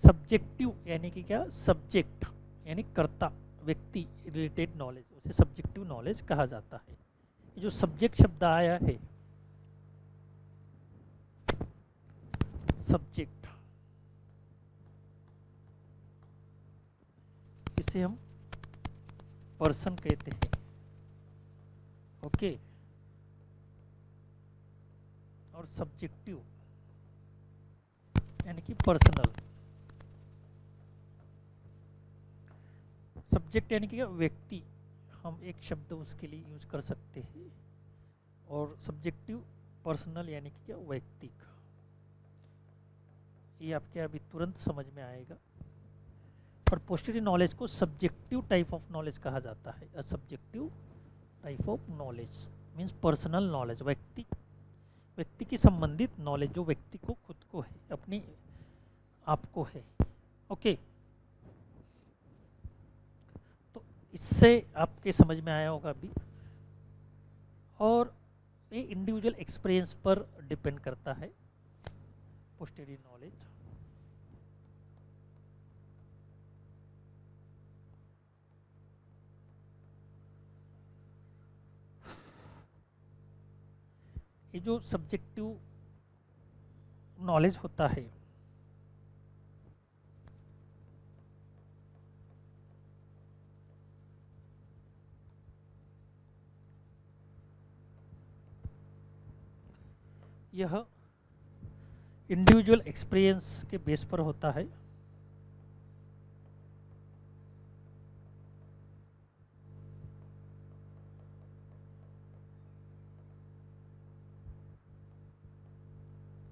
Subjective यानी कि क्या, सब्जेक्ट यानी कर्ता, व्यक्ति रिलेटेड नॉलेज, उसे सब्जेक्टिव नॉलेज कहा जाता है। ये जो सब्जेक्ट शब्द आया है, सब्जेक्ट, इसे हम पर्सन कहते हैं। ओके, और सब्जेक्टिव यानी कि पर्सनल। सब्जेक्ट यानी कि व्यक्ति, हम एक शब्द उसके लिए यूज कर सकते हैं, और सब्जेक्टिव पर्सनल यानी कि क्या, वैयक्तिक। ये आपके अभी तुरंत समझ में आएगा। पर पोस्टीरियर नॉलेज को सब्जेक्टिव टाइप ऑफ नॉलेज कहा जाता है। A subjective type of knowledge means personal knowledge, व्यक्ति की संबंधित नॉलेज, जो व्यक्ति को खुद को है, अपने आप को है। ओके, इससे आपके समझ में आया होगा अभी। और ये इंडिविजुअल एक्सपीरियंस पर डिपेंड करता है पोस्टीरियर नॉलेज। ये जो सब्जेक्टिव नॉलेज होता है, यह इंडिविजुअल एक्सपीरियंस के बेस पर होता है।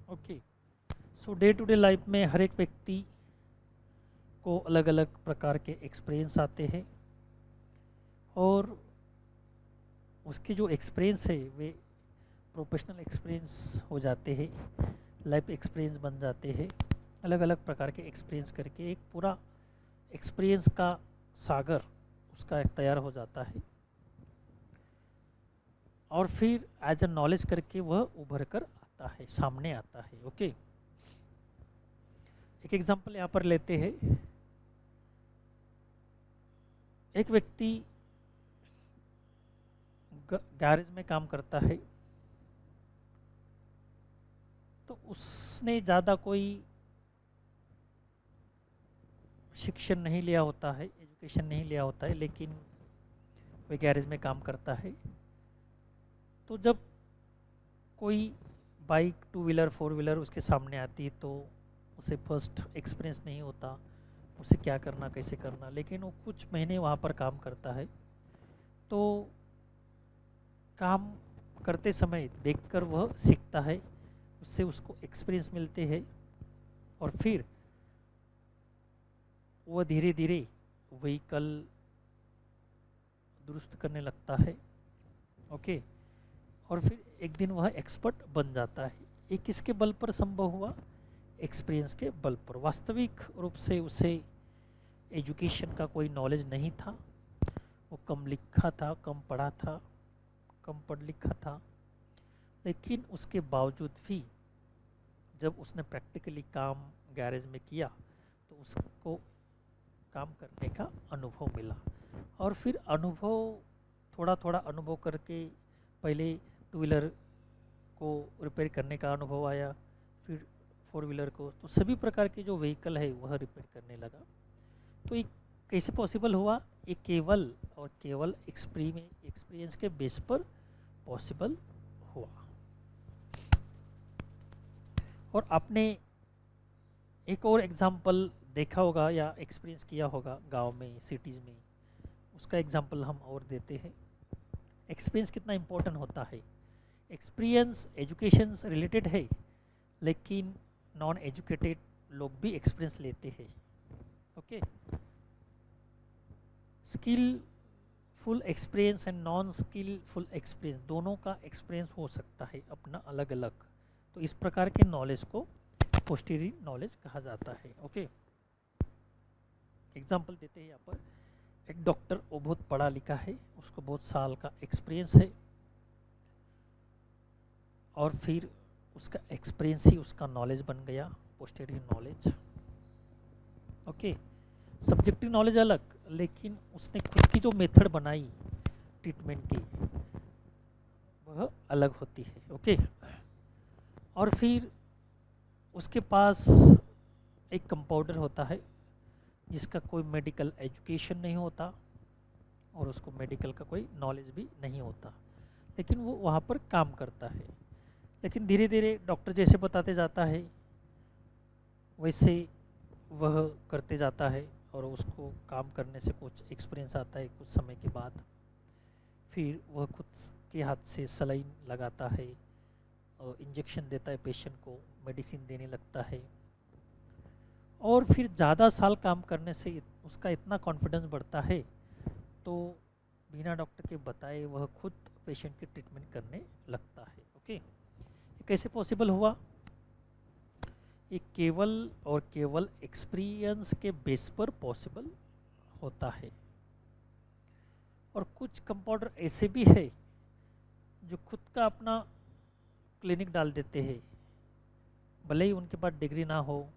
Okay, so day to day life में हर एक व्यक्ति को अलग अलग प्रकार के एक्सपीरियंस आते हैं, और उसके जो एक्सपीरियंस है वे प्रोफेशनल एक्सपीरियंस हो जाते हैं, लाइफ एक्सपीरियंस बन जाते हैं। अलग अलग प्रकार के एक्सपीरियंस करके एक पूरा एक्सपीरियंस का सागर उसका तैयार हो जाता है, और फिर एज अ नॉलेज करके वह उभर कर आता है, सामने आता है। ओके, एक एग्जांपल यहाँ पर लेते हैं। एक व्यक्ति गैरेज में काम करता है, तो उसने ज़्यादा कोई शिक्षण नहीं लिया होता है, एजुकेशन नहीं लिया होता है, लेकिन वह गैरेज में काम करता है। तो जब कोई बाइक, 2 व्हीलर, 4 व्हीलर उसके सामने आती है, तो उसे फर्स्ट एक्सपीरियंस नहीं होता उसे क्या करना, कैसे करना, लेकिन वो कुछ महीने वहाँ पर काम करता है। तो काम करते समय देखकर वह सीखता है, उससे उसको एक्सपीरियंस मिलते हैं, और फिर वह धीरे धीरे व्हीकल दुरुस्त करने लगता है। ओके, और फिर एक दिन वह एक्सपर्ट बन जाता है। ये किसके बल पर संभव हुआ? एक्सपीरियंस के बल पर। वास्तविक रूप से उसे एजुकेशन का कोई नॉलेज नहीं था, वो कम लिखा था, कम पढ़ा था, कम पढ़ लिखा था, लेकिन उसके बावजूद भी जब उसने प्रैक्टिकली काम गैरेज में किया तो उसको काम करने का अनुभव मिला, और फिर अनुभव थोड़ा थोड़ा अनुभव करके पहले टू व्हीलर को रिपेयर करने का अनुभव आया, फिर फोर व्हीलर को, तो सभी प्रकार के जो व्हीकल है वह रिपेयर करने लगा। तो ये कैसे पॉसिबल हुआ? ये केवल और केवल एक्सपीरियंस के बेस पर पॉसिबल हुआ। और आपने एक और एग्जांपल देखा होगा या एक्सपीरियंस किया होगा गांव में, सिटीज़ में, उसका एग्जांपल हम और देते हैं। एक्सपीरियंस कितना इम्पोर्टेंट होता है। एक्सपीरियंस एजुकेशन से रिलेटेड है, लेकिन नॉन एजुकेटेड लोग भी एक्सपीरियंस लेते हैं। Okay, skillful experience and non skillful experience, दोनों का एक्सपीरियंस हो सकता है अपना अलग अलग। तो इस प्रकार के नॉलेज को पोस्टीरियर नॉलेज कहा जाता है। ओके, एग्जांपल देते हैं यहाँ पर। एक डॉक्टर, वो बहुत पढ़ा लिखा है, उसको बहुत साल का एक्सपीरियंस है, और फिर उसका एक्सपीरियंस ही उसका नॉलेज बन गया, posterior knowledge. Okay, subjective knowledge अलग, लेकिन उसने खुद की जो मेथड बनाई ट्रीटमेंट की वह अलग होती है। ओके, और फिर उसके पास एक कंपाउंडर होता है जिसका कोई मेडिकल एजुकेशन नहीं होता और उसको मेडिकल का कोई नॉलेज भी नहीं होता, लेकिन वो वहाँ पर काम करता है। लेकिन धीरे धीरे डॉक्टर जैसे बताते जाता है वैसे वह करते जाता है, और उसको काम करने से कुछ एक्सपीरियंस आता है। कुछ समय के बाद फिर वह खुद के हाथ से सलाइन लगाता है और इंजेक्शन देता है पेशेंट को, मेडिसिन देने लगता है, और फिर ज़्यादा साल काम करने से उसका इतना कॉन्फिडेंस बढ़ता है तो बिना डॉक्टर के बताए वह खुद पेशेंट की ट्रीटमेंट करने लगता है। ओके, ये कैसे पॉसिबल हुआ? ये केवल और केवल एक्सपीरियंस के बेस पर पॉसिबल होता है। और कुछ कंपाउंडर ऐसे भी है जो खुद का अपना क्लिनिक डाल देते हैं, भले ही उनके पास डिग्री ना हो,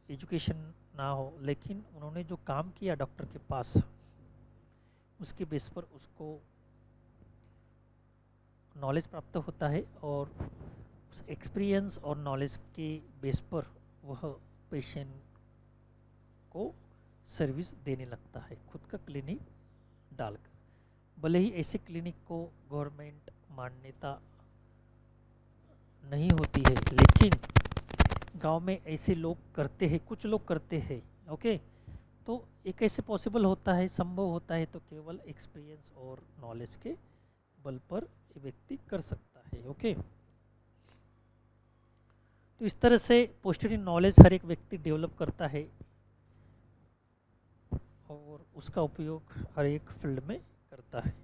एजुकेशन ना हो, लेकिन उन्होंने जो काम किया डॉक्टर के पास उसके बेस पर उसको नॉलेज प्राप्त होता है, और उस एक्सपीरियंस और नॉलेज के बेस पर वह पेशेंट को सर्विस देने लगता है खुद का क्लिनिक डालकर। भले ही ऐसे क्लिनिक को गवर्नमेंट मान्यता नहीं होती है, लेकिन गांव में ऐसे लोग करते हैं, कुछ लोग करते हैं। ओके, तो ये कैसे पॉसिबल होता है, संभव होता है? तो केवल एक्सपीरियंस और नॉलेज के बल पर ये व्यक्ति कर सकता है। ओके, तो इस तरह से पोस्टीरियर नॉलेज हर एक व्यक्ति डेवलप करता है और उसका उपयोग हर एक फील्ड में करता है।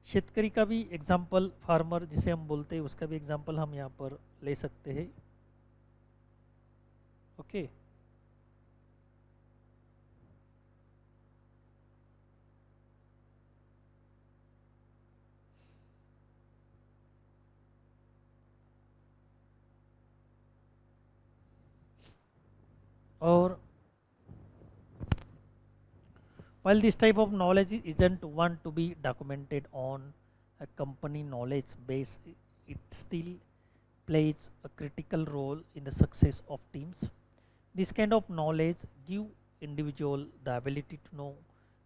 शेतकरी का भी एग्जाम्पल, फार्मर जिसे हम बोलते हैं, उसका भी एग्जाम्पल हम यहाँ पर ले सकते हैं। ओके, और while this type of knowledge isn't one to be documented on a company knowledge base, it still plays a critical role in the success of teams. This kind of knowledge give individual the ability to know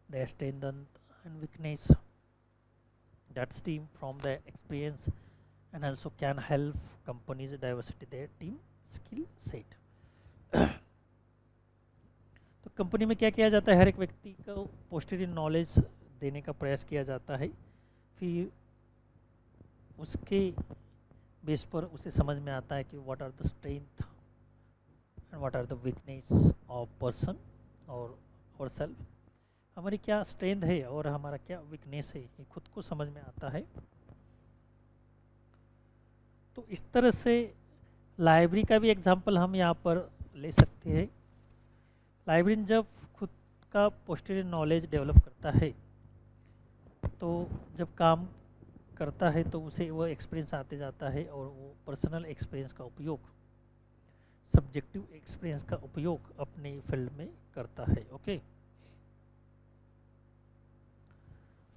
their strength and weakness that stem from their experience, and also can help companies diversity their team skill set. तो company में क्या किया जाता है, हर एक व्यक्ति को posterior knowledge देने का प्रयास किया जाता है, फिर उसके बेस पर उसे समझ में आता है कि what are the strength and what are the weakness of person और सेल्फ, हमारी क्या स्ट्रेंथ है और हमारा क्या वीकनेस है, ये खुद को समझ में आता है। तो इस तरह से लाइब्रेरी का भी एग्जांपल हम यहाँ पर ले सकते हैं। लाइब्रेरियन जब खुद का पोस्टीरियर नॉलेज डेवलप करता है तो जब काम करता है तो उसे वो एक्सपीरियंस आते जाता है और वो पर्सनल एक्सपीरियंस का उपयोग, सब्जेक्टिव एक्सपीरियंस का उपयोग अपने फील्ड में करता है। ओके,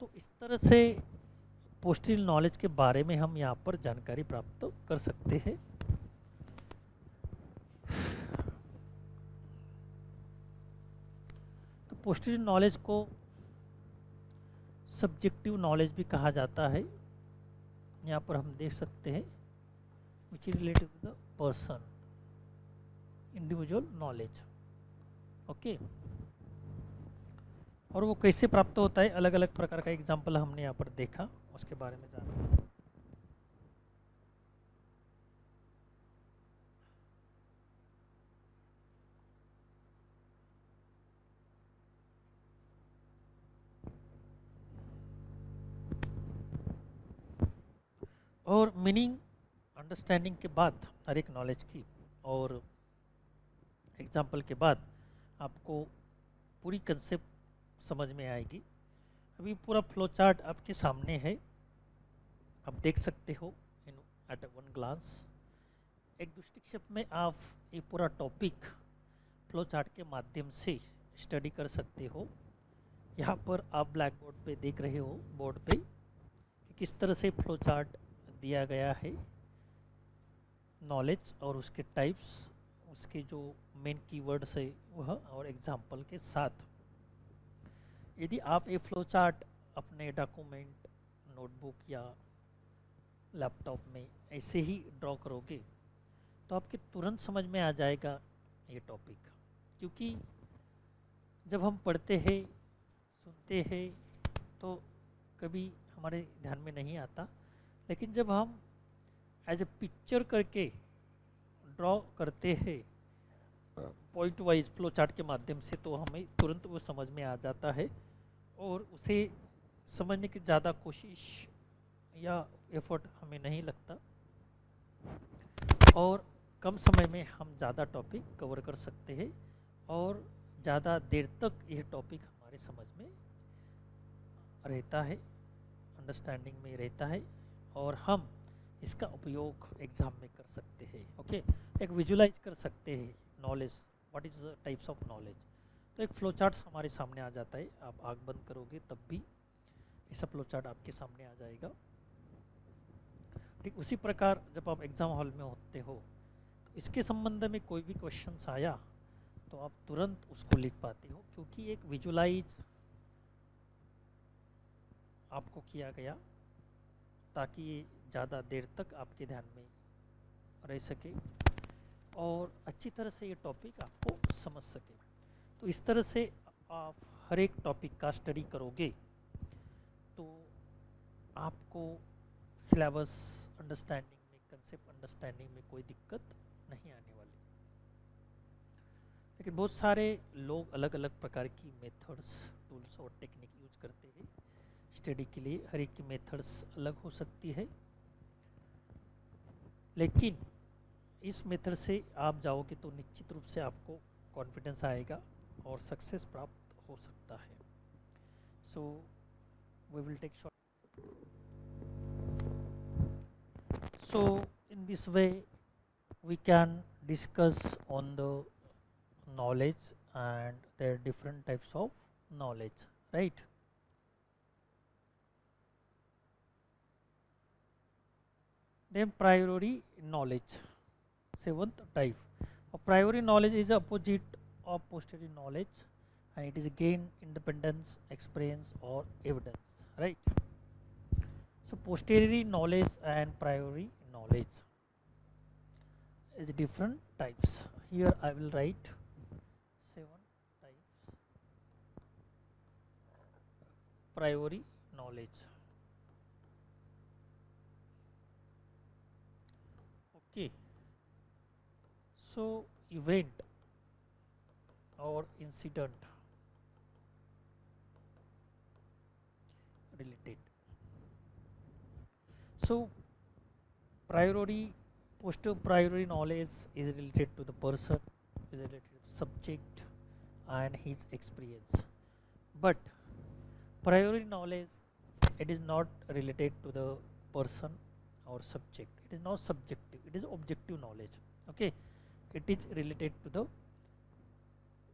तो इस तरह से पोस्टरल नॉलेज के बारे में हम यहाँ पर जानकारी प्राप्त कर सकते हैं। तो पोस्टरल नॉलेज को सब्जेक्टिव नॉलेज भी कहा जाता है। यहाँ पर हम देख सकते हैं which is related to the person, individual knowledge. Okay, और वो कैसे प्राप्त होता है, अलग अलग प्रकार का एग्जाम्पल हमने यहाँ पर देखा, उसके बारे में जाना। और मीनिंग अंडरस्टैंडिंग के बाद हर एक नॉलेज की और एग्जाम्पल के बाद आपको पूरी कंसेप्ट समझ में आएगी। अभी पूरा फ्लो चार्ट आपके सामने है, आप देख सकते हो इन एट वन ग्लांस। एक दृष्टिक्षेप में आप ये पूरा टॉपिक फ्लो चार्ट के माध्यम से स्टडी कर सकते हो। यहाँ पर आप ब्लैक बोर्ड पे देख रहे हो, बोर्ड पे कि किस तरह से फ्लो चार्ट दिया गया है, नॉलेज और उसके टाइप्स, उसके जो मेन कीवर्ड्स है वह और एग्जाम्पल के साथ। यदि आप ये फ्लो चार्ट अपने डॉक्यूमेंट, नोटबुक या लैपटॉप में ऐसे ही ड्रॉ करोगे तो आपके तुरंत समझ में आ जाएगा ये टॉपिक। क्योंकि जब हम पढ़ते हैं, सुनते हैं तो कभी हमारे ध्यान में नहीं आता, लेकिन जब हम एज ए पिक्चर करके ड्रॉ करते हैं पॉइंट वाइज फ्लो चार्ट के माध्यम से, तो हमें तुरंत वो समझ में आ जाता है और उसे समझने की ज़्यादा कोशिश या एफर्ट हमें नहीं लगता और कम समय में हम ज़्यादा टॉपिक कवर कर सकते हैं और ज़्यादा देर तक यह टॉपिक हमारे समझ में रहता है, अंडरस्टैंडिंग में रहता है और हम इसका उपयोग एग्जाम में कर सकते हैं। ओके, एक विजुलाइज कर सकते हैं knowledge, what is the types of knowledge. तो एक फ्लो चार्ट हमारे सामने आ जाता है, आप आँख बंद करोगे तब भी ऐसा फ्लो चार्ट आपके सामने आ जाएगा। ठीक उसी प्रकार जब आप एग्जाम हॉल में होते हो तो इसके संबंध में कोई भी क्वेश्चन आया तो आप तुरंत उसको लिख पाते हो, क्योंकि एक विजुलाइज आपको किया गया ताकि ये ज़्यादा देर तक आपके ध्यान में रह सके और अच्छी तरह से ये टॉपिक आपको समझ सके। तो इस तरह से आप हर एक टॉपिक का स्टडी करोगे तो आपको सिलेबस अंडरस्टैंडिंग में, कंसेप्ट अंडरस्टैंडिंग में कोई दिक्कत नहीं आने वाली। लेकिन बहुत सारे लोग अलग अलग प्रकार की मेथड्स, टूल्स और टेक्निक यूज करते हैं स्टडी के लिए। हर एक की मेथड्स अलग हो सकती है, लेकिन इस मेथड से आप जाओगे तो निश्चित रूप से आपको कॉन्फिडेंस आएगा और सक्सेस प्राप्त हो सकता है। So we will take short. So in this way we can discuss on the knowledge and there are different types of knowledge, right? Then priori knowledge, seventh type of priori knowledge is opposite of posterior knowledge and it is gain independence, experience or evidence, right? So posterior knowledge and priori knowledge is different types. Here I will write 7 types priori knowledge. Okay, so event or incident related. So priori, posterior priori knowledge is related to the person, is related to the subject and his experience. But priori knowledge, it is not related to the person or subject. It is not subjective, it is objective knowledge. Okay, it is related to the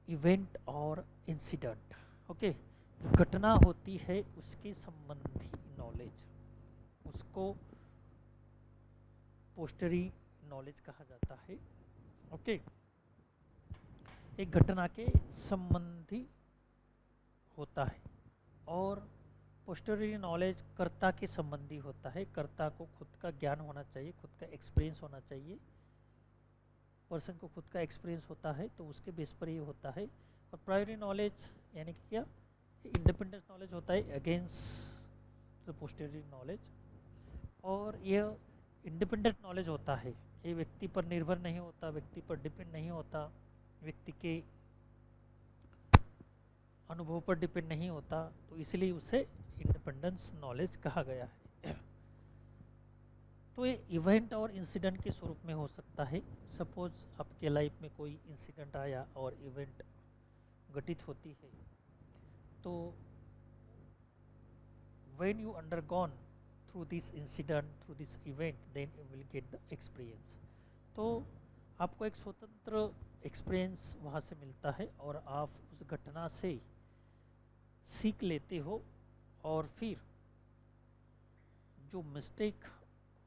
event or incident. Okay, जो घटना होती है उसके संबंधी knowledge, उसको पोस्टरी knowledge कहा जाता है. ओके, एक घटना के संबंधी होता है और पोस्टरी नॉलेज कर्ता के संबंधी होता है. कर्ता को खुद का ज्ञान होना चाहिए, खुद का एक्सपीरियंस होना चाहिए. पर्सन को खुद का एक्सपीरियंस होता है तो उसके बेस पर ये होता है. और प्रायोरी नॉलेज यानी कि क्या, इंडिपेंडेंट नॉलेज होता है अगेंस्ट द पोस्टरी नॉलेज. और यह इंडिपेंडेंट नॉलेज होता है, ये व्यक्ति पर निर्भर नहीं होता, व्यक्ति पर डिपेंड नहीं होता, व्यक्ति के अनुभव पर डिपेंड नहीं होता, तो इसलिए उसे इंडिपेंडेंस नॉलेज कहा गया है. तो ये इवेंट और इंसिडेंट के स्वरूप में हो सकता है. सपोज आपके लाइफ में कोई इंसिडेंट आया और इवेंट घटित होती है, तो when you undergone through this incident, through this event, then you will get the experience. तो आपको एक स्वतंत्र एक्सपीरियंस वहाँ से मिलता है और आप उस घटना से सीख लेते हो और फिर जो मिस्टेक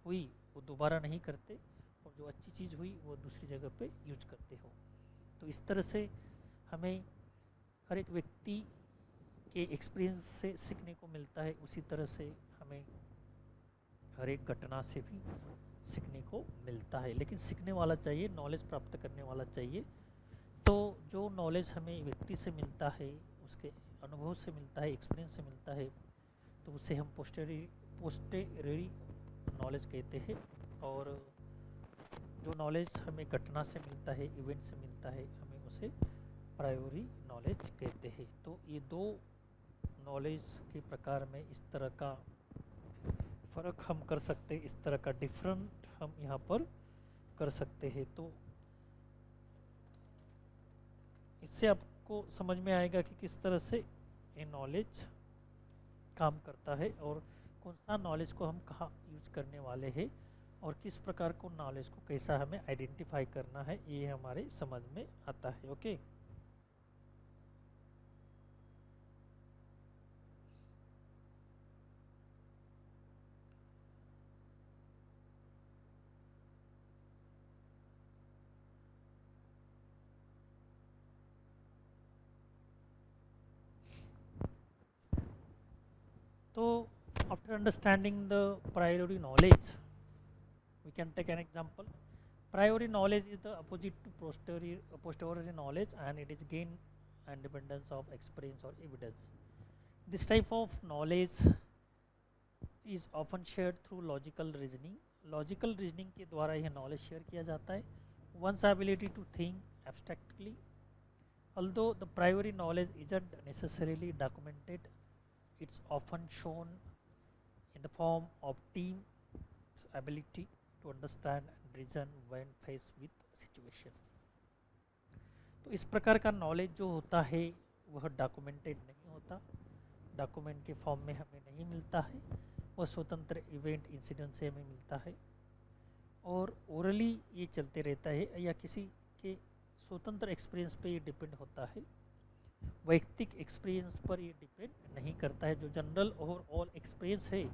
हुई वो दोबारा नहीं करते और जो अच्छी चीज़ हुई वो दूसरी जगह पे यूज करते हो. तो इस तरह से हमें हर एक व्यक्ति के एक्सपीरियंस से सीखने को मिलता है, उसी तरह से हमें हर एक घटना से भी सीखने को मिलता है. लेकिन सीखने वाला चाहिए, नॉलेज प्राप्त करने वाला चाहिए. तो जो नॉलेज हमें व्यक्ति से मिलता है, उसके अनुभव से मिलता है, एक्सपीरियंस से मिलता है, तो उसे हम पोस्टेरी नॉलेज कहते हैं. और जो नॉलेज हमें घटना से मिलता है, इवेंट से मिलता है, हमें उसे प्रायोरी नॉलेज कहते हैं. तो ये दो नॉलेज के प्रकार में इस तरह का फ़र्क हम कर सकते हैं, इस तरह का डिफरेंट हम यहाँ पर कर सकते हैं. तो इससे आपको समझ में आएगा कि किस तरह से ये नॉलेज काम करता है और कौन सा नॉलेज को हम कहाँ यूज करने वाले हैं और किस प्रकार को नॉलेज को कैसा हमें आइडेंटिफाई करना है, ये हमारे समझ में आता है. ओके, तो after understanding the priori knowledge, we can take an example. Priori knowledge is the opposite to posteriori knowledge, and it is gain and dependence of experience or evidence. This type of knowledge is often shared through logical reasoning. Logical reasoning के द्वारा यह knowledge share किया जाता है. One's ability to think abstractly. Although the priori knowledge isn't necessarily documented, it's often shown in the form of team's ability to understand and reason when faced with situation. तो इस प्रकार का knowledge जो होता है वह डॉक्यूमेंटेड नहीं होता, डॉक्यूमेंट के फॉर्म में हमें नहीं मिलता है, वह स्वतंत्र इवेंट इंसिडेंट से हमें मिलता है और ओरली ये चलते रहता है या किसी के स्वतंत्र एक्सपीरियंस पे ये डिपेंड होता है, वैयक्तिक एक्सपीरियंस पर ये डिपेंड नहीं करता है. जो जनरल ओवरऑल एक्सपीरियंस है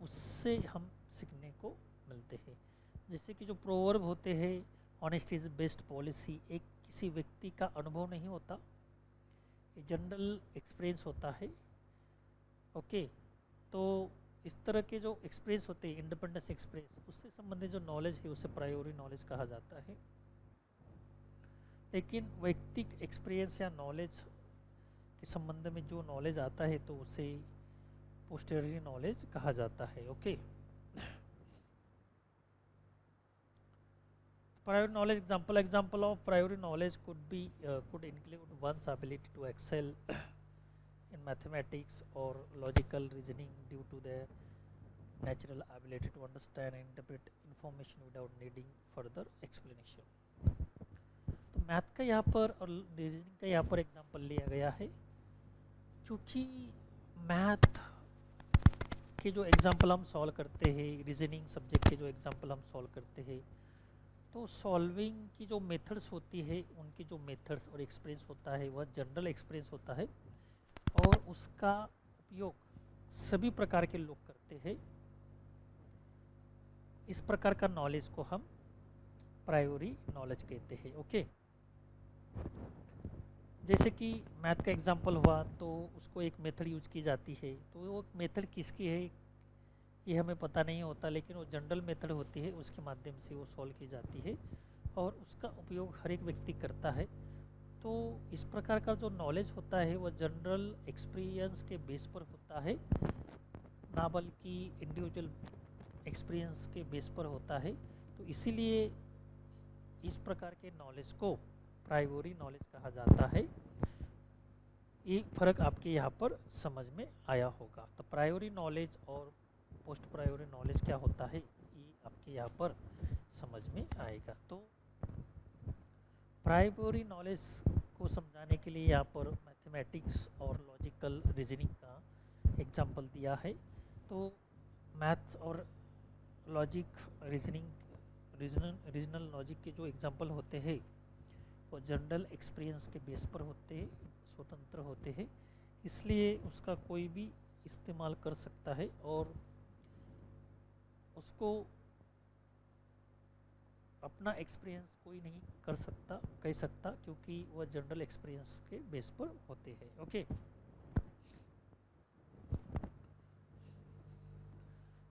उससे हम सीखने को मिलते हैं. जैसे कि जो प्रोवर्ब होते हैं, ऑनेस्टी इज बेस्ट पॉलिसी, एक किसी व्यक्ति का अनुभव नहीं होता, ये जनरल एक्सपीरियंस होता है. ओके, तो इस तरह के जो एक्सपीरियंस होते हैं, इंडिपेंडेंस एक्सपीरियंस, उससे संबंधित जो नॉलेज है उसे प्रायोरी नॉलेज कहा जाता है. लेकिन वैयक्तिक एक्सपीरियंस या नॉलेज के संबंध में जो नॉलेज आता है तो उसे पोस्टेरियरी नॉलेज कहा जाता है. Okay, priori knowledge example of priori knowledge could include one's ability to excel in mathematics or logical reasoning due to their natural ability to understand and interpret information without needing further explanation. तो math का यहाँ पर और reasoning का यहाँ पर example लिया गया है क्योंकि मैथ के जो एग्जाम्पल हम सॉल्व करते हैं, रीजनिंग सब्जेक्ट के जो एग्जाम्पल हम सॉल्व करते हैं, तो सॉल्विंग की जो मेथड्स होती है, उनकी जो मेथड्स और एक्सपीरियंस होता है वह जनरल एक्सपीरियंस होता है और उसका उपयोग सभी प्रकार के लोग करते हैं। इस प्रकार का नॉलेज को हम प्रायोरी नॉलेज कहते हैं। ओके, जैसे कि मैथ का एग्जांपल हुआ तो उसको एक मेथड यूज की जाती है, तो वो मेथड किसकी है ये हमें पता नहीं होता, लेकिन वो जनरल मेथड होती है, उसके माध्यम से वो सॉल्व की जाती है और उसका उपयोग हर एक व्यक्ति करता है। तो इस प्रकार का जो नॉलेज होता है वह जनरल एक्सपीरियंस के बेस पर होता है, ना बल्कि इंडिविजुअल एक्सपीरियंस के बेस पर होता है। तो इसीलिए इस प्रकार के नॉलेज को प्रायोरी नॉलेज कहा जाता है। ये फर्क आपके यहाँ पर समझ में आया होगा। तो प्रायोरी नॉलेज और पोस्ट प्रायोरी नॉलेज क्या होता है ये आपके यहाँ पर समझ में आएगा। तो प्रायोरी नॉलेज को समझाने के लिए यहाँ पर मैथमेटिक्स और लॉजिकल रीजनिंग का एग्जांपल दिया है। तो मैथ्स और लॉजिक रीजनल लॉजिक के जो एग्जांपल होते हैं वो जनरल एक्सपीरियंस के बेस पर होते हैं, स्वतंत्र होते हैं, इसलिए उसका कोई भी इस्तेमाल कर सकता है और उसको अपना एक्सपीरियंस कोई नहीं कह सकता क्योंकि वह जनरल एक्सपीरियंस के बेस पर होते हैं। ओके,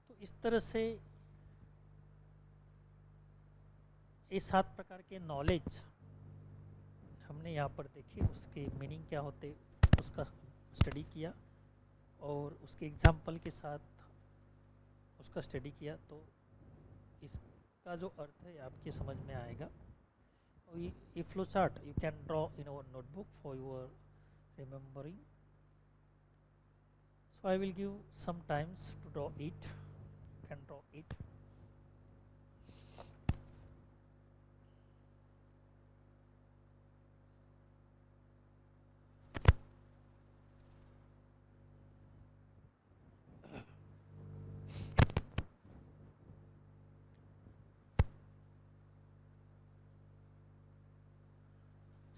तो इस तरह से ये 7 प्रकार के नॉलेज हमने यहाँ पर देखे, उसके मीनिंग क्या होते उसका स्टडी किया और उसके एग्जाम्पल के साथ उसका स्टडी किया। तो इसका जो अर्थ है आपके समझ में आएगा। ये flow chart you can draw in our notebook for your remembering. So I will give some times to draw it, can draw it.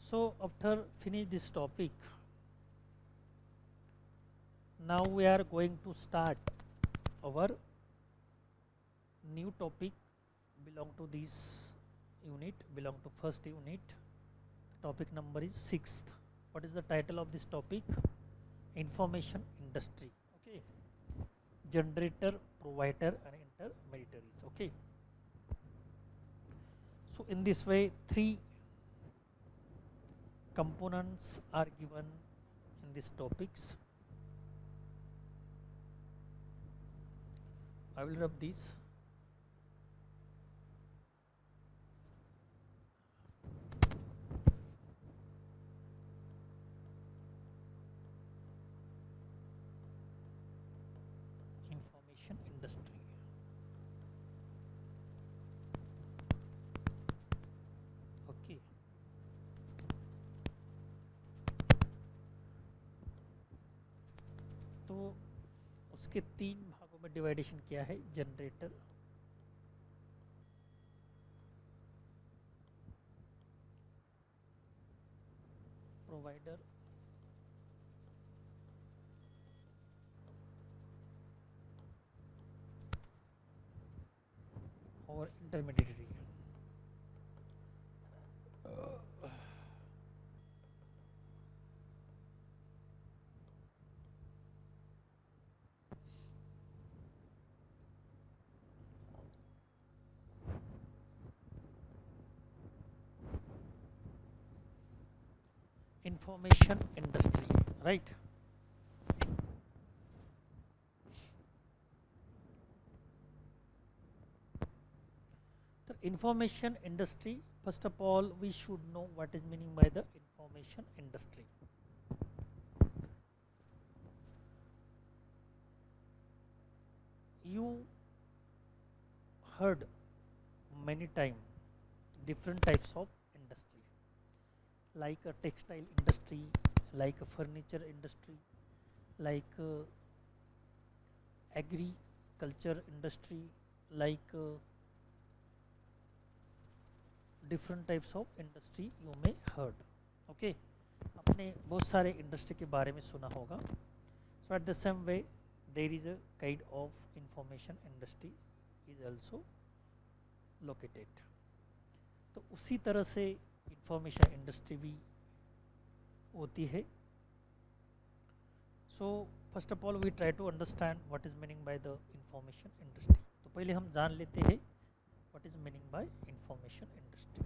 So after finish this topic, now we are going to start our new topic belong to this unit, belong to first unit. Topic number is 6th. What is the title of this topic? Information industry. Okay, generator, provider and intermediaries. Okay, so in this way 3 components are given in these topics. I will rub these. Information industry. Okay. तो उसके 3 भागों में डिवाइडेशन किया है, generator, provider और intermediary. Information industry, right? The information industry, first of all we should know what is meaning by the information industry. You heard many times different types of industry, like a textile industry, like a furniture industry, like agriculture industry, like different types of industry you may heard. Okay, आपने बहुत सारे industry के बारे में सुना होगा. So at the same way there is a kind of information industry is also located. तो उसी तरह से इंफॉर्मेशन इंडस्ट्री भी होती है. So first of all we try to understand what is meaning by the information industry. तो पहले हम जान लेते हैं what is meaning by information industry.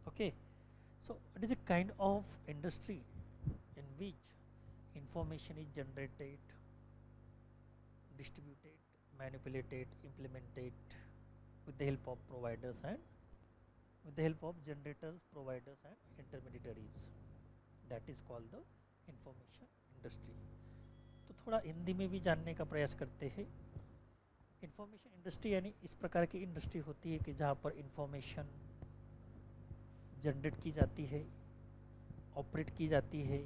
Okay, so it is a kind of industry in which information is generated, distributed, manipulated, implemented with the help of providers and with the help of generators, providers and intermediaries. That is called the information industry. तो थोड़ा हिंदी में भी जानने का प्रयास करते हैं. Information industry यानी इस प्रकार की इंडस्ट्री होती है कि जहाँ पर इंफॉर्मेशन जनरेट की जाती है, ऑपरेट की जाती है,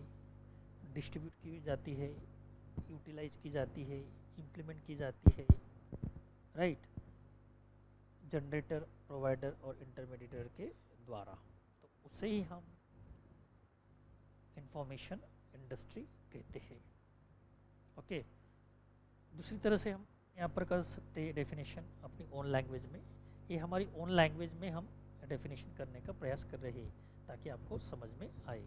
डिस्ट्रीब्यूट की जाती है, यूटिलाइज की जाती है, इम्प्लीमेंट की जाती है, राइट, जनरेटर, प्रोवाइडर और इंटरमीडिएटर के द्वारा. तो उसे ही हम इंफॉर्मेशन इंडस्ट्री कहते हैं. ओके, दूसरी तरह से हम यहाँ पर कर सकते हैं डेफिनेशन अपनी ओन लैंग्वेज में. ये हमारी ओन लैंग्वेज में हम डेफिनेशन करने का प्रयास कर रहे हैं ताकि आपको समझ में आए.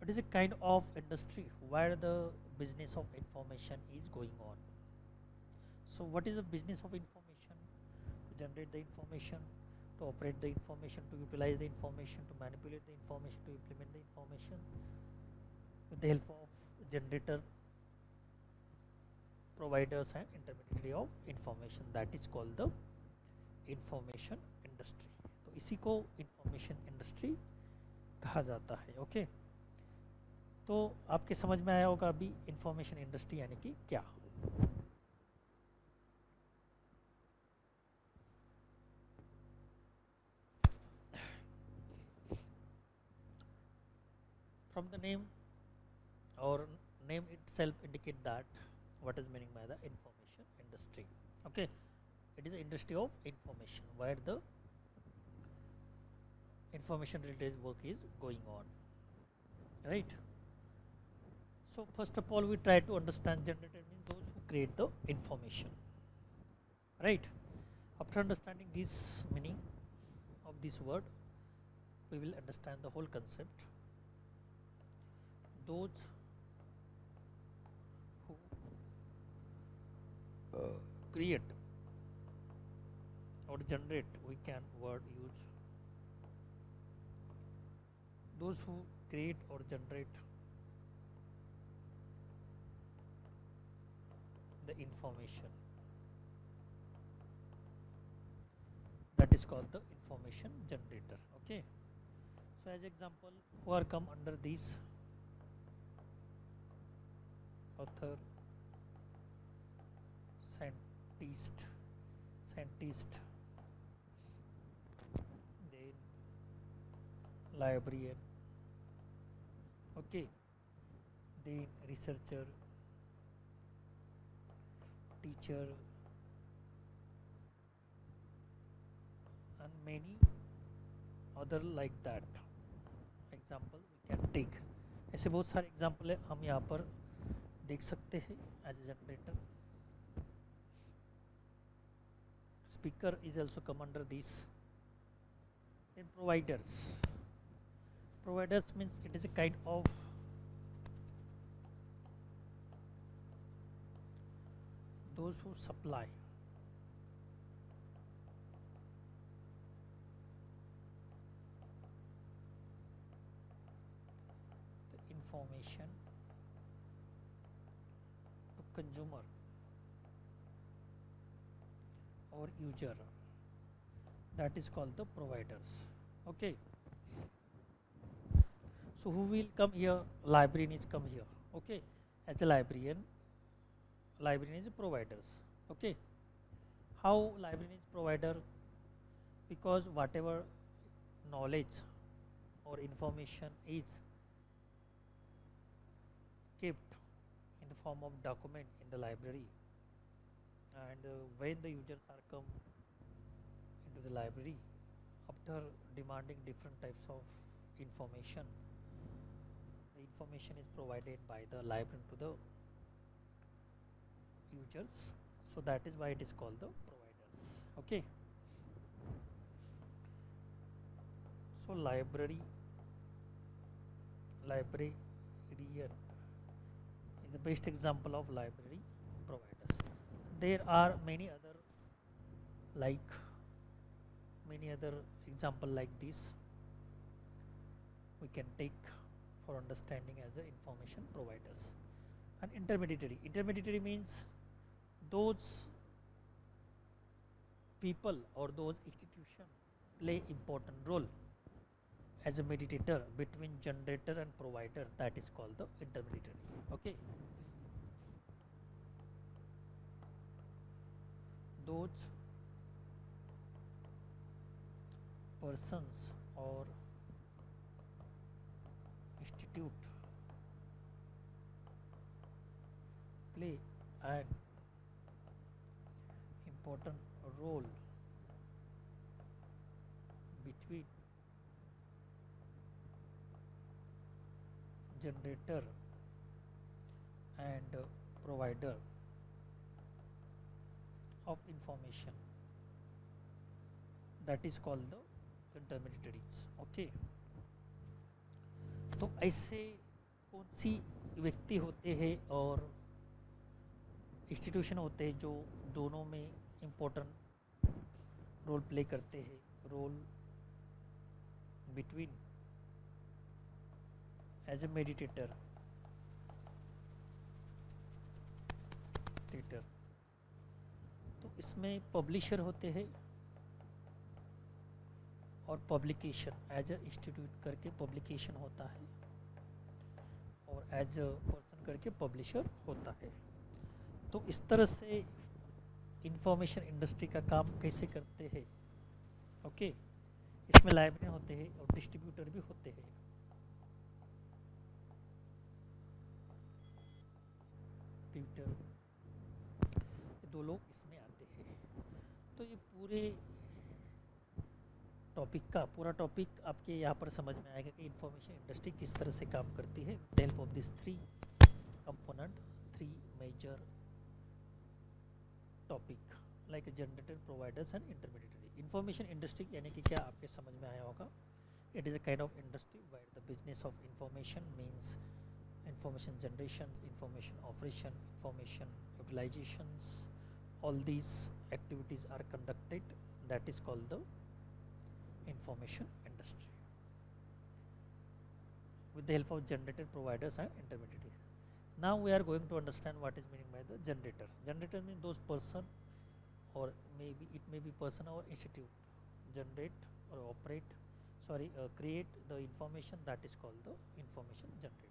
It is a kind of industry where the business of information is going on. So what is the business of information? To generate the information, to operate the information, to utilize the information, to manipulate the information, to implement the information with the help of generator, providers and intermediary of information. That is called the information industry. तो इसी को information industry कहा जाता है. Okay, तो आपके समझ में आया होगा अभी इंफॉर्मेशन इंडस्ट्री यानी कि क्या. फ्रॉम द नेम और name itself indicate that what is meaning by the information industry. Okay, it is an industry of information where the information related work is going on, right? So first of all we try to understand generator means those who create the information, right? After understanding this meaning of this word we will understand the whole concept. Those who create or generate, we can word use those who create or generate the information, that is called the information generator. Okay, so as example who are come under these: author, scientist, then librarian, okay, then researcher, teacher and many other like that. Example we can take. ऐसे बहुत सारे example है हम यहाँ पर देख सकते हैं. As a generator, speaker is also come under this. Then providers means it is a kind of those who supply the information to consumer or user. That is called the providers. Okay, so who will come here? Librarian is come here. Okay, as a librarian is providers. Okay, how librarian is provider? Because whatever knowledge or information is kept in in the form of document in the library, and when the users are come into the library after demanding different types of information, the information is provided by the librarian to the users. So that is why it is called the providers. Okay, so librarian is the best example of library providers. There are like many other example like this we can take for understanding as a information providers. And intermediary means those people or those institutions play important role as a mediator between generator and provider, that is called the intermediary. Okay, those persons or institute play an important role between generator and provider of information, that is called the intermediaries. Okay, तो ऐसे कौन सी व्यक्ति होते हैं और institution होते हैं जो दोनों में इम्पोर्टेंट रोल प्ले करते हैं, role between as a meditator तो इसमें पब्लिशर होते हैं और पब्लिकेशन एज अ इंस्टीट्यूट करके पब्लिकेशन होता है और एज अ पर्सन करके पब्लिशर होता है। तो इस तरह से इंफॉर्मेशन इंडस्ट्री का काम कैसे करते हैं। ओके, इसमें लाइब्रेरियन होते हैं और डिस्ट्रीब्यूटर भी होते हैं। दो लोग इसमें आते हैं। तो ये पूरा टॉपिक आपके यहाँ पर समझ में आएगा कि इंफॉर्मेशन इंडस्ट्री किस तरह से काम करती है with help of this three major topic like generator, providers and intermediate. Information industry यानी कि क्या आपके समझ में आया होगा, it is a kind of industry where the business of information means information generation, information operation, information utilizations, all these activities are conducted, that is called the information industry with the help of generator, providers and intermediaries. Now we are going to understand what is meaning by the generator. Generator means those person or maybe it may be person or institute generate or create the information, that is called the information generator.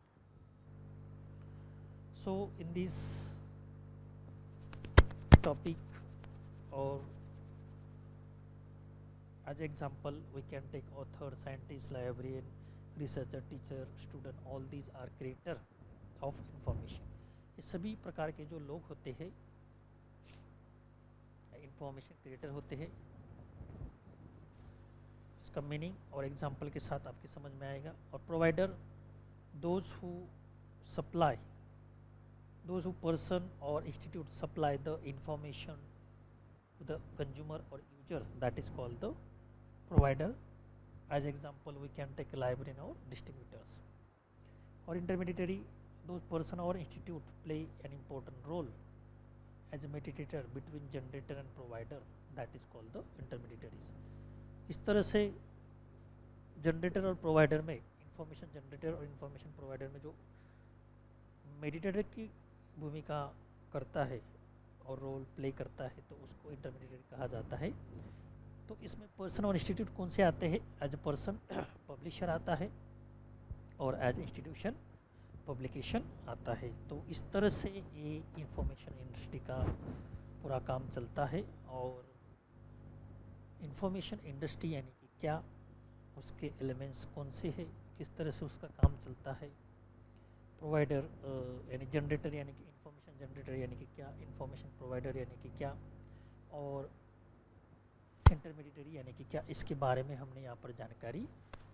So in this topic or as example we can take author, scientist, librarian, researcher, teacher, student, all these are creator of information. ये सभी प्रकार के जो लोग होते हैं information creator होते हैं। इसका मीनिंग और एग्जांपल के साथ आपके समझ में आएगा। और provider those who supply, those who person or institute supply the information to the consumer or user, that is called the provider. As example we can take a librarian or distributors. Or intermediary, those person or institute play an important role as a mediator between generator and provider, that is called the intermediaries. इस तरह से generator और provider में information generator और information provider में जो mediator की भूमिका करता है और रोल प्ले करता है तो उसको इंटरमीडिएट कहा जाता है। तो इसमें पर्सन और इंस्टीट्यूट कौन से आते हैं, एज अ पर्सन पब्लिशर आता है और एज इंस्टीट्यूशन पब्लिकेशन आता है। तो इस तरह से ये इंफॉर्मेशन इंडस्ट्री का पूरा काम चलता है। और इंफॉर्मेशन इंडस्ट्री यानी कि क्या, उसके एलिमेंट्स कौन से हैं, किस तरह से उसका काम चलता है, प्रोवाइडर यानी जनरेटर यानी कि इंफॉर्मेशन जनरेटर यानी कि क्या, इंफॉर्मेशन प्रोवाइडर यानी कि क्या, और इंटरमीडिएटरी यानी कि क्या, इसके बारे में हमने यहाँ पर जानकारी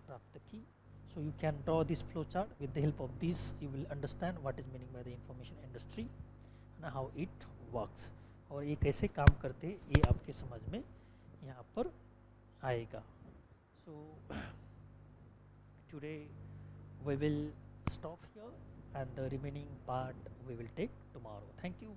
प्राप्त की. So you can draw this flow chart. With the help of this you will understand what is meaning by the information industry and how it works. और ये कैसे काम करते ये आपके समझ में यहाँ पर आएगा. So today we will stop here and the remaining part we will take tomorrow. Thank you.